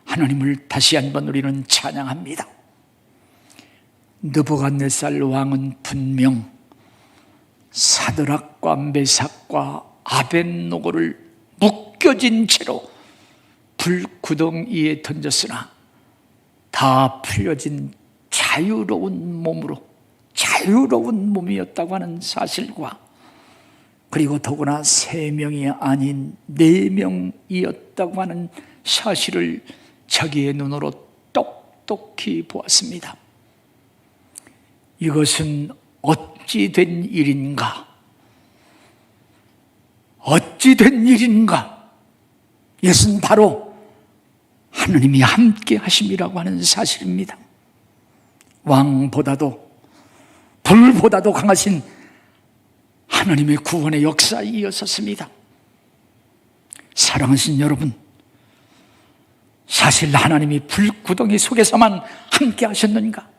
하나님을 다시 한번 우리는 찬양합니다. 느부갓네살 왕은 분명 사드락과 메삭과 아벳느고를 묶여진 채로 불구덩 위에 던졌으나 다 풀려진 자유로운 몸이었다고 하는 사실과 그리고 더구나 3명이 아닌 4명이었다고 하는 사실을 자기의 눈으로 똑똑히 보았습니다. 이것은 어찌 된 일인가? 어찌 된 일인가? 이것은 바로 하나님이 함께 하심이라고 하는 사실입니다. 왕보다도 불보다도 강하신 하나님의 구원의 역사에 이어섰습니다. 사랑하신 여러분, 사실 하나님이 불구덩이 속에서만 함께 하셨는가?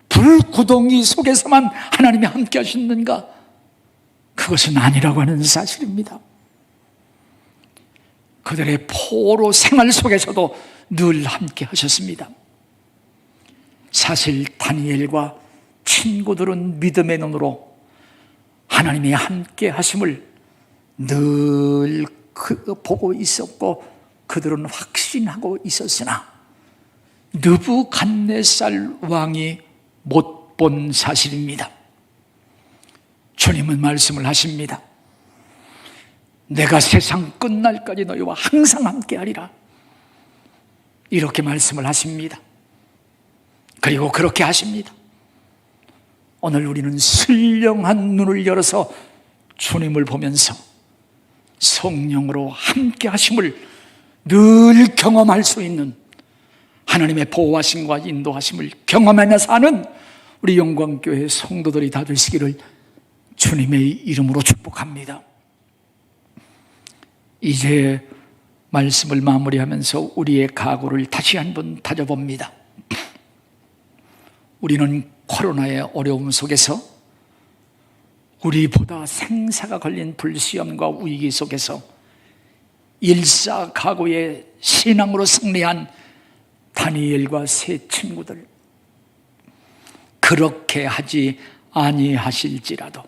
불구덩이 속에서만 하나님이 함께 하셨는가? 그것은 아니라고 하는 사실입니다. 그들의 포로 생활 속에서도 늘 함께 하셨습니다. 사실 다니엘과 친구들은 믿음의 눈으로 하나님이 함께 하심을 늘 보고 있었고 그들은 확신하고 있었으나 느부갓네살 왕이 못 본 사실입니다. 주님은 말씀을 하십니다. 내가 세상 끝날까지 너희와 항상 함께하리라. 이렇게 말씀을 하십니다. 그리고 그렇게 하십니다. 오늘 우리는 선량한 눈을 열어서 주님을 보면서 성령으로 함께 하심을 늘 경험할 수 있는 하나님의 보호하심과 인도하심을 경험하며 사는 우리 영광교회 성도들이 다 되시기를 주님의 이름으로 축복합니다. 이제 말씀을 마무리하면서 우리의 각오를 다시 한번 다져봅니다. 우리는 코로나의 어려움 속에서 우리보다 생사가 걸린 불시험과 위기 속에서 일사각오의 신앙으로 승리한 다니엘과 세 친구들, 그렇게 하지 아니하실지라도,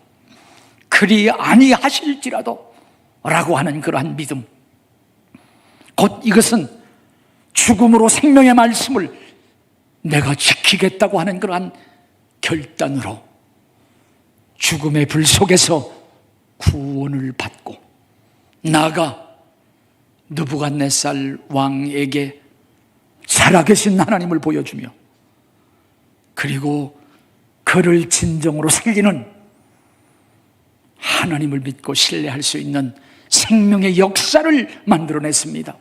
그리 아니하실지라도 라고 하는 그러한 믿음, 곧 이것은 죽음으로 생명의 말씀을 내가 지키겠다고 하는 그러한 결단으로 죽음의 불 속에서 구원을 받고 나아가 느부갓네살 왕에게 살아계신 하나님을 보여주며 그리고 그를 진정으로 살리는 하나님을 믿고 신뢰할 수 있는 생명의 역사를 만들어냈습니다.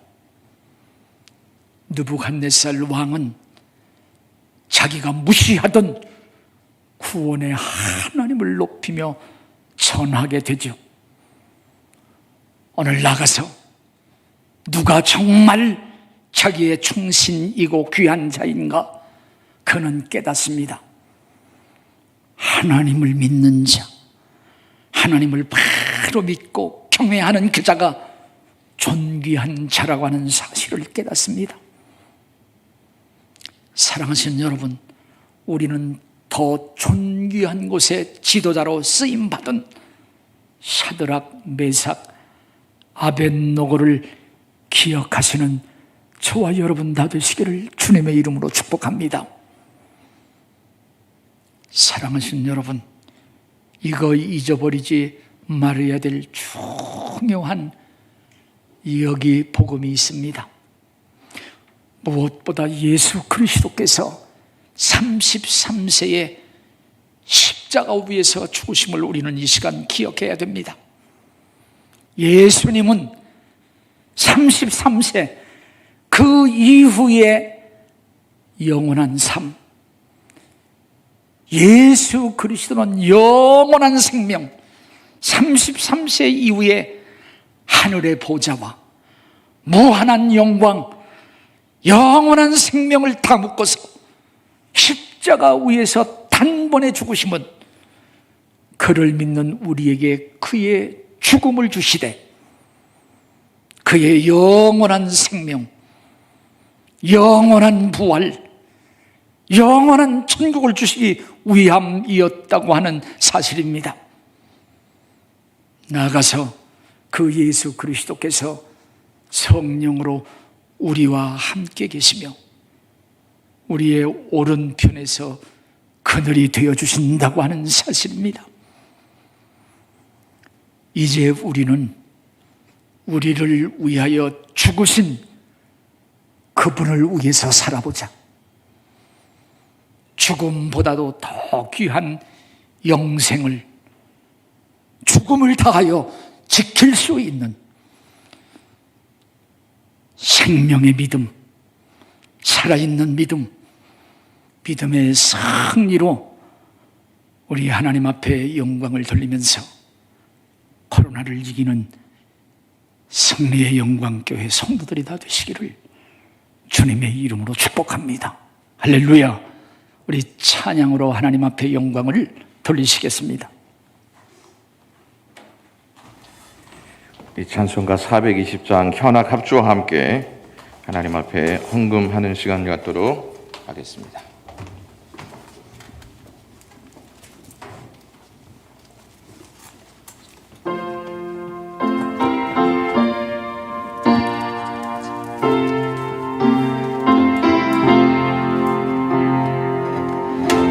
느부갓네살 왕은 자기가 무시하던 구원의 하나님을 높이며 전하게 되죠. 오늘 나가서 누가 정말 자기의 충신이고 귀한 자인가? 그는 깨닫습니다. 하나님을 믿는 자, 하나님을 바로 믿고 경외하는 그 자가 존귀한 자라고 하는 사실을 깨닫습니다. 사랑하시는 여러분, 우리는 더 존귀한 곳에 지도자로 쓰임받은 샤드락, 메삭, 아벳노고를 기억하시는 저와 여러분 다 되시기를 주님의 이름으로 축복합니다. 사랑하시는 여러분, 이거 잊어버리지 말아야 될 중요한 여기 복음이 있습니다. 무엇보다 예수 그리스도께서 33세에 십자가 위에서 죽으심을 우리는 이 시간 기억해야 됩니다. 예수님은 33세 그 이후에 영원한 삶, 예수 그리스도는 영원한 생명, 33세 이후에 하늘의 보좌와 무한한 영광, 영원한 생명을 다 묶어서 십자가 위에서 단번에 죽으심은 그를 믿는 우리에게 그의 죽음을 주시되 그의 영원한 생명, 영원한 부활, 영원한 천국을 주시기 위함이었다고 하는 사실입니다. 나아가서 그 예수 그리스도께서 성령으로 우리와 함께 계시며 우리의 오른편에서 그늘이 되어주신다고 하는 사실입니다. 이제 우리는 우리를 위하여 죽으신 그분을 위해서 살아보자. 죽음보다도 더 귀한 영생을, 죽음을 다하여 지킬 수 있는 생명의 믿음, 살아있는 믿음, 믿음의 승리로 우리 하나님 앞에 영광을 돌리면서 코로나를 이기는 승리의 영광교회 성도들이 다 되시기를 주님의 이름으로 축복합니다. 할렐루야. 우리 찬양으로 하나님 앞에 영광을 돌리시겠습니다. 이 찬송가 420장 현악 합주와 함께 하나님 앞에 헌금하는 시간 갖도록 하겠습니다.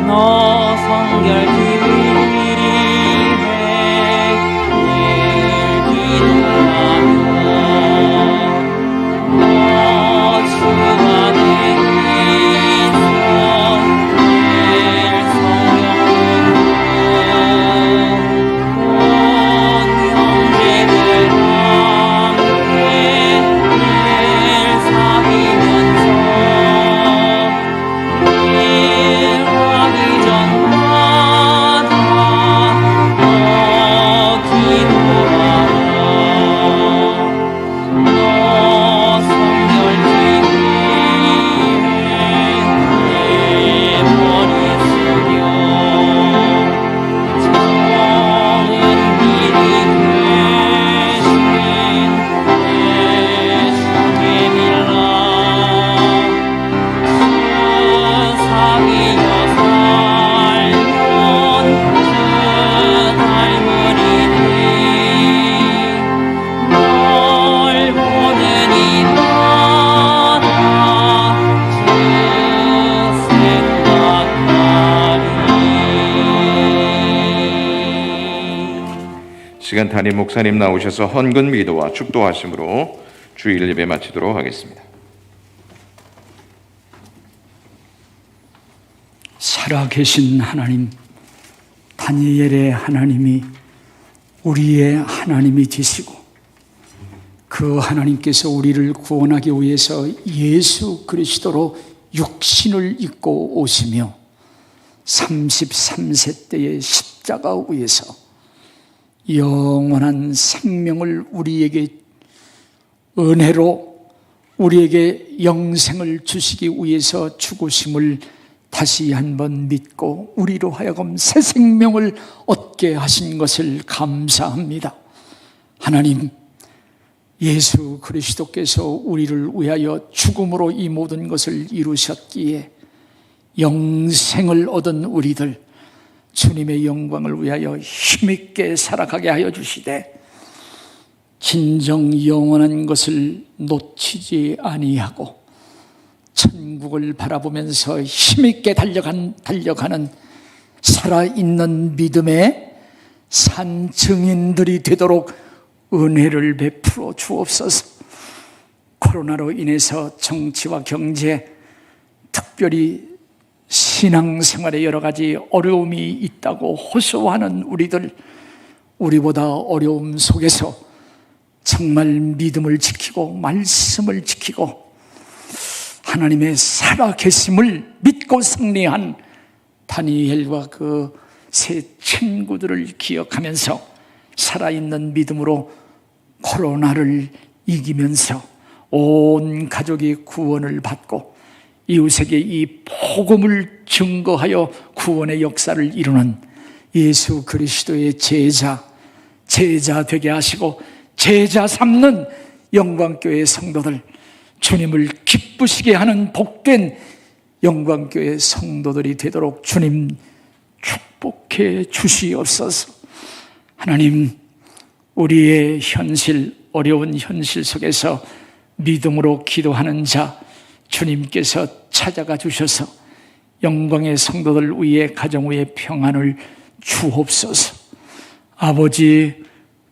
너 성결 시간 담임 목사님 나오셔서 헌금 기도와 축도하심으로 주일 예배 마치도록 하겠습니다. 살아계신 하나님, 다니엘의 하나님이 우리의 하나님이 되시고 그 하나님께서 우리를 구원하기 위해서 예수 그리스도로 육신을 입고 오시며 33세 때의 십자가 위에서 영원한 생명을 우리에게 은혜로 우리에게 영생을 주시기 위해서 죽으심을 다시 한번 믿고 우리로 하여금 새 생명을 얻게 하신 것을 감사합니다. 하나님, 예수 그리스도께서 우리를 위하여 죽음으로 이 모든 것을 이루셨기에 영생을 얻은 우리들 주님의 영광을 위하여 힘있게 살아가게 하여 주시되 진정 영원한 것을 놓치지 아니하고 천국을 바라보면서 힘있게 달려가는 살아있는 믿음의 산 증인들이 되도록 은혜를 베풀어 주옵소서. 코로나로 인해서 정치와 경제, 특별히 신앙생활에 여러 가지 어려움이 있다고 호소하는 우리보다 어려움 속에서 정말 믿음을 지키고 말씀을 지키고 하나님의 살아계심을 믿고 승리한 다니엘과 그 세 친구들을 기억하면서 살아있는 믿음으로 코로나를 이기면서 온 가족이 구원을 받고 이웃에게 이 복음을 증거하여 구원의 역사를 이루는 예수 그리스도의 제자 되게 하시고 제자 삼는 영광교회 성도들, 주님을 기쁘시게 하는 복된 영광교회 성도들이 되도록 주님 축복해 주시옵소서. 하나님, 우리의 현실, 어려운 현실 속에서 믿음으로 기도하는 자 주님께서 찾아가 주셔서 영광의 성도들 위에, 가정 위에 평안을 주옵소서. 아버지,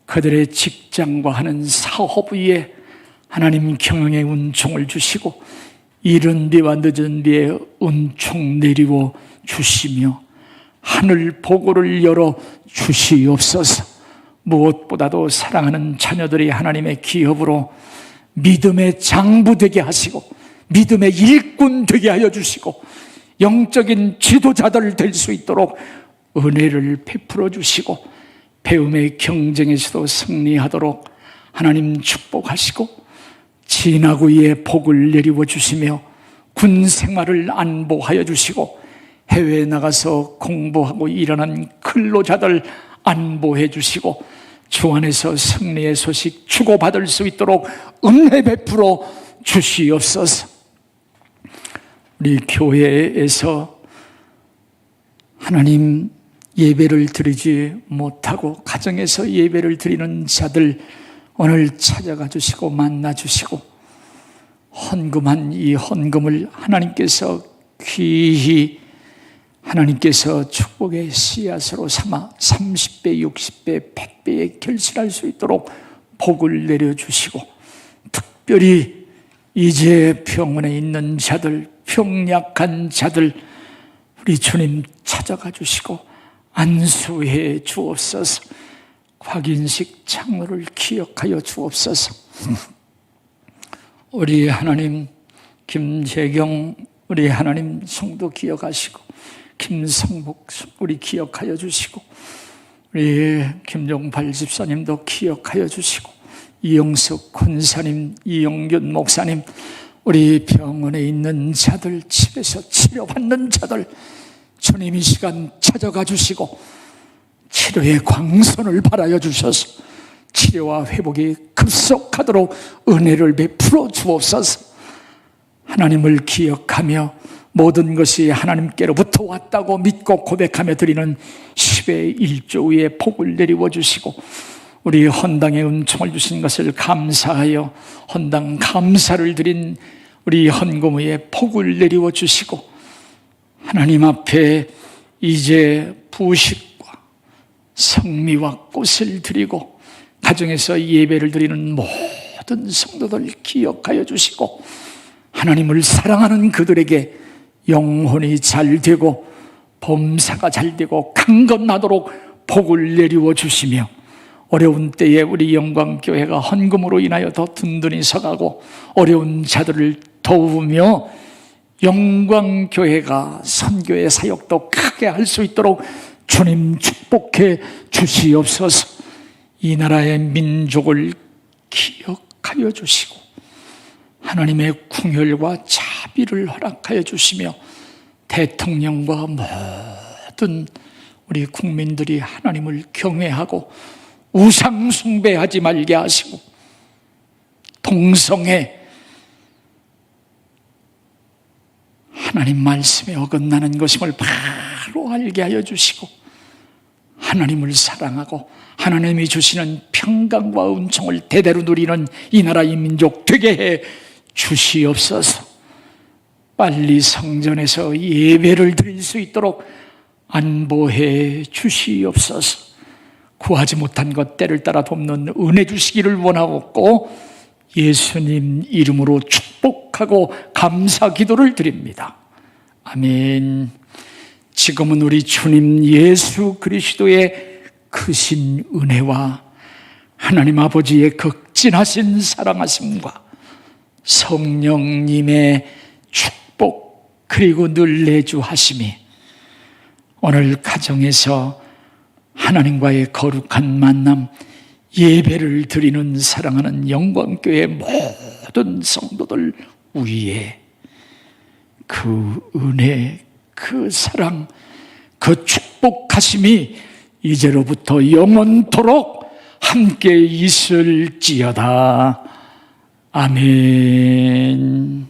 그들의 직장과 하는 사업 위에 하나님 경영의 은총을 주시고 이른 비와 늦은 비에 은총 내리워 주시며 하늘 보고를 열어 주시옵소서. 무엇보다도 사랑하는 자녀들이 하나님의 기업으로 믿음의 장부 되게 하시고 믿음의 일꾼 되게 하여 주시고 영적인 지도자들 될 수 있도록 은혜를 베풀어 주시고 배움의 경쟁에서도 승리하도록 하나님 축복하시고 진화구의 복을 내리워 주시며 군 생활을 안보하여 주시고 해외에 나가서 공부하고 일하는 근로자들 안보해 주시고 주 안에서 승리의 소식 주고받을 수 있도록 은혜 베풀어 주시옵소서. 우리 교회에서 하나님 예배를 드리지 못하고 가정에서 예배를 드리는 자들 오늘 찾아가 주시고 만나 주시고 헌금한 이 헌금을 하나님께서 귀히 하나님께서 축복의 씨앗으로 삼아 30배, 60배, 100배에 결실할 수 있도록 복을 내려주시고 특별히 이제 병원에 있는 자들, 병약한 자들 우리 주님 찾아가 주시고 안수해 주옵소서. 곽인식 장로를 기억하여 주옵소서. 우리 하나님 김재경 우리 하나님 성도 기억하시고 김성복 우리 기억하여 주시고 우리 김종발 집사님도 기억하여 주시고 이영석 권사님, 이영균 목사님 우리 병원에 있는 자들, 집에서 치료받는 자들 주님 이 시간 찾아가 주시고 치료의 광선을 발하여 주셔서 치료와 회복이 급속하도록 은혜를 베풀어 주옵소서. 하나님을 기억하며 모든 것이 하나님께로부터 왔다고 믿고 고백하며 드리는 10의 1조의 복을 내리워 주시고 우리 헌당에 은총을 주신 것을 감사하여 헌당 감사를 드린 우리 헌금의 복을 내리워 주시고 하나님 앞에 이제 부식과 성미와 꽃을 드리고 가정에서 예배를 드리는 모든 성도들 기억하여 주시고 하나님을 사랑하는 그들에게 영혼이 잘 되고 범사가 잘 되고 강건하도록 복을 내리워 주시며 어려운 때에 우리 영광교회가 헌금으로 인하여 더 든든히 서가고 어려운 자들을 도우며 영광교회가 선교의 사역도 크게 할 수 있도록 주님 축복해 주시옵소서. 이 나라의 민족을 기억하여 주시고 하나님의 궁혈과 자비를 허락하여 주시며 대통령과 모든 우리 국민들이 하나님을 경외하고 우상 숭배하지 말게 하시고 동성애 하나님 말씀에 어긋나는 것임을 바로 알게 하여 주시고 하나님을 사랑하고 하나님이 주시는 평강과 은총을 대대로 누리는 이 나라 이 민족 되게 해 주시옵소서. 빨리 성전에서 예배를 드릴 수 있도록 안보해 주시옵소서. 구하지 못한 것 때를 따라 돕는 은혜 주시기를 원하옵고 예수님 이름으로 축복하고 감사 기도를 드립니다. 아멘. 지금은 우리 주님 예수 그리스도의 크신 은혜와 하나님 아버지의 극진하신 사랑하심과 성령님의 축복 그리고 늘 내주하심이 오늘 가정에서 하나님과의 거룩한 만남 예배를 드리는 사랑하는 영광교회 모든 성도들 위에 그 은혜, 그 사랑, 그 축복하심이 이제로부터 영원토록 함께 있을지어다. 아멘.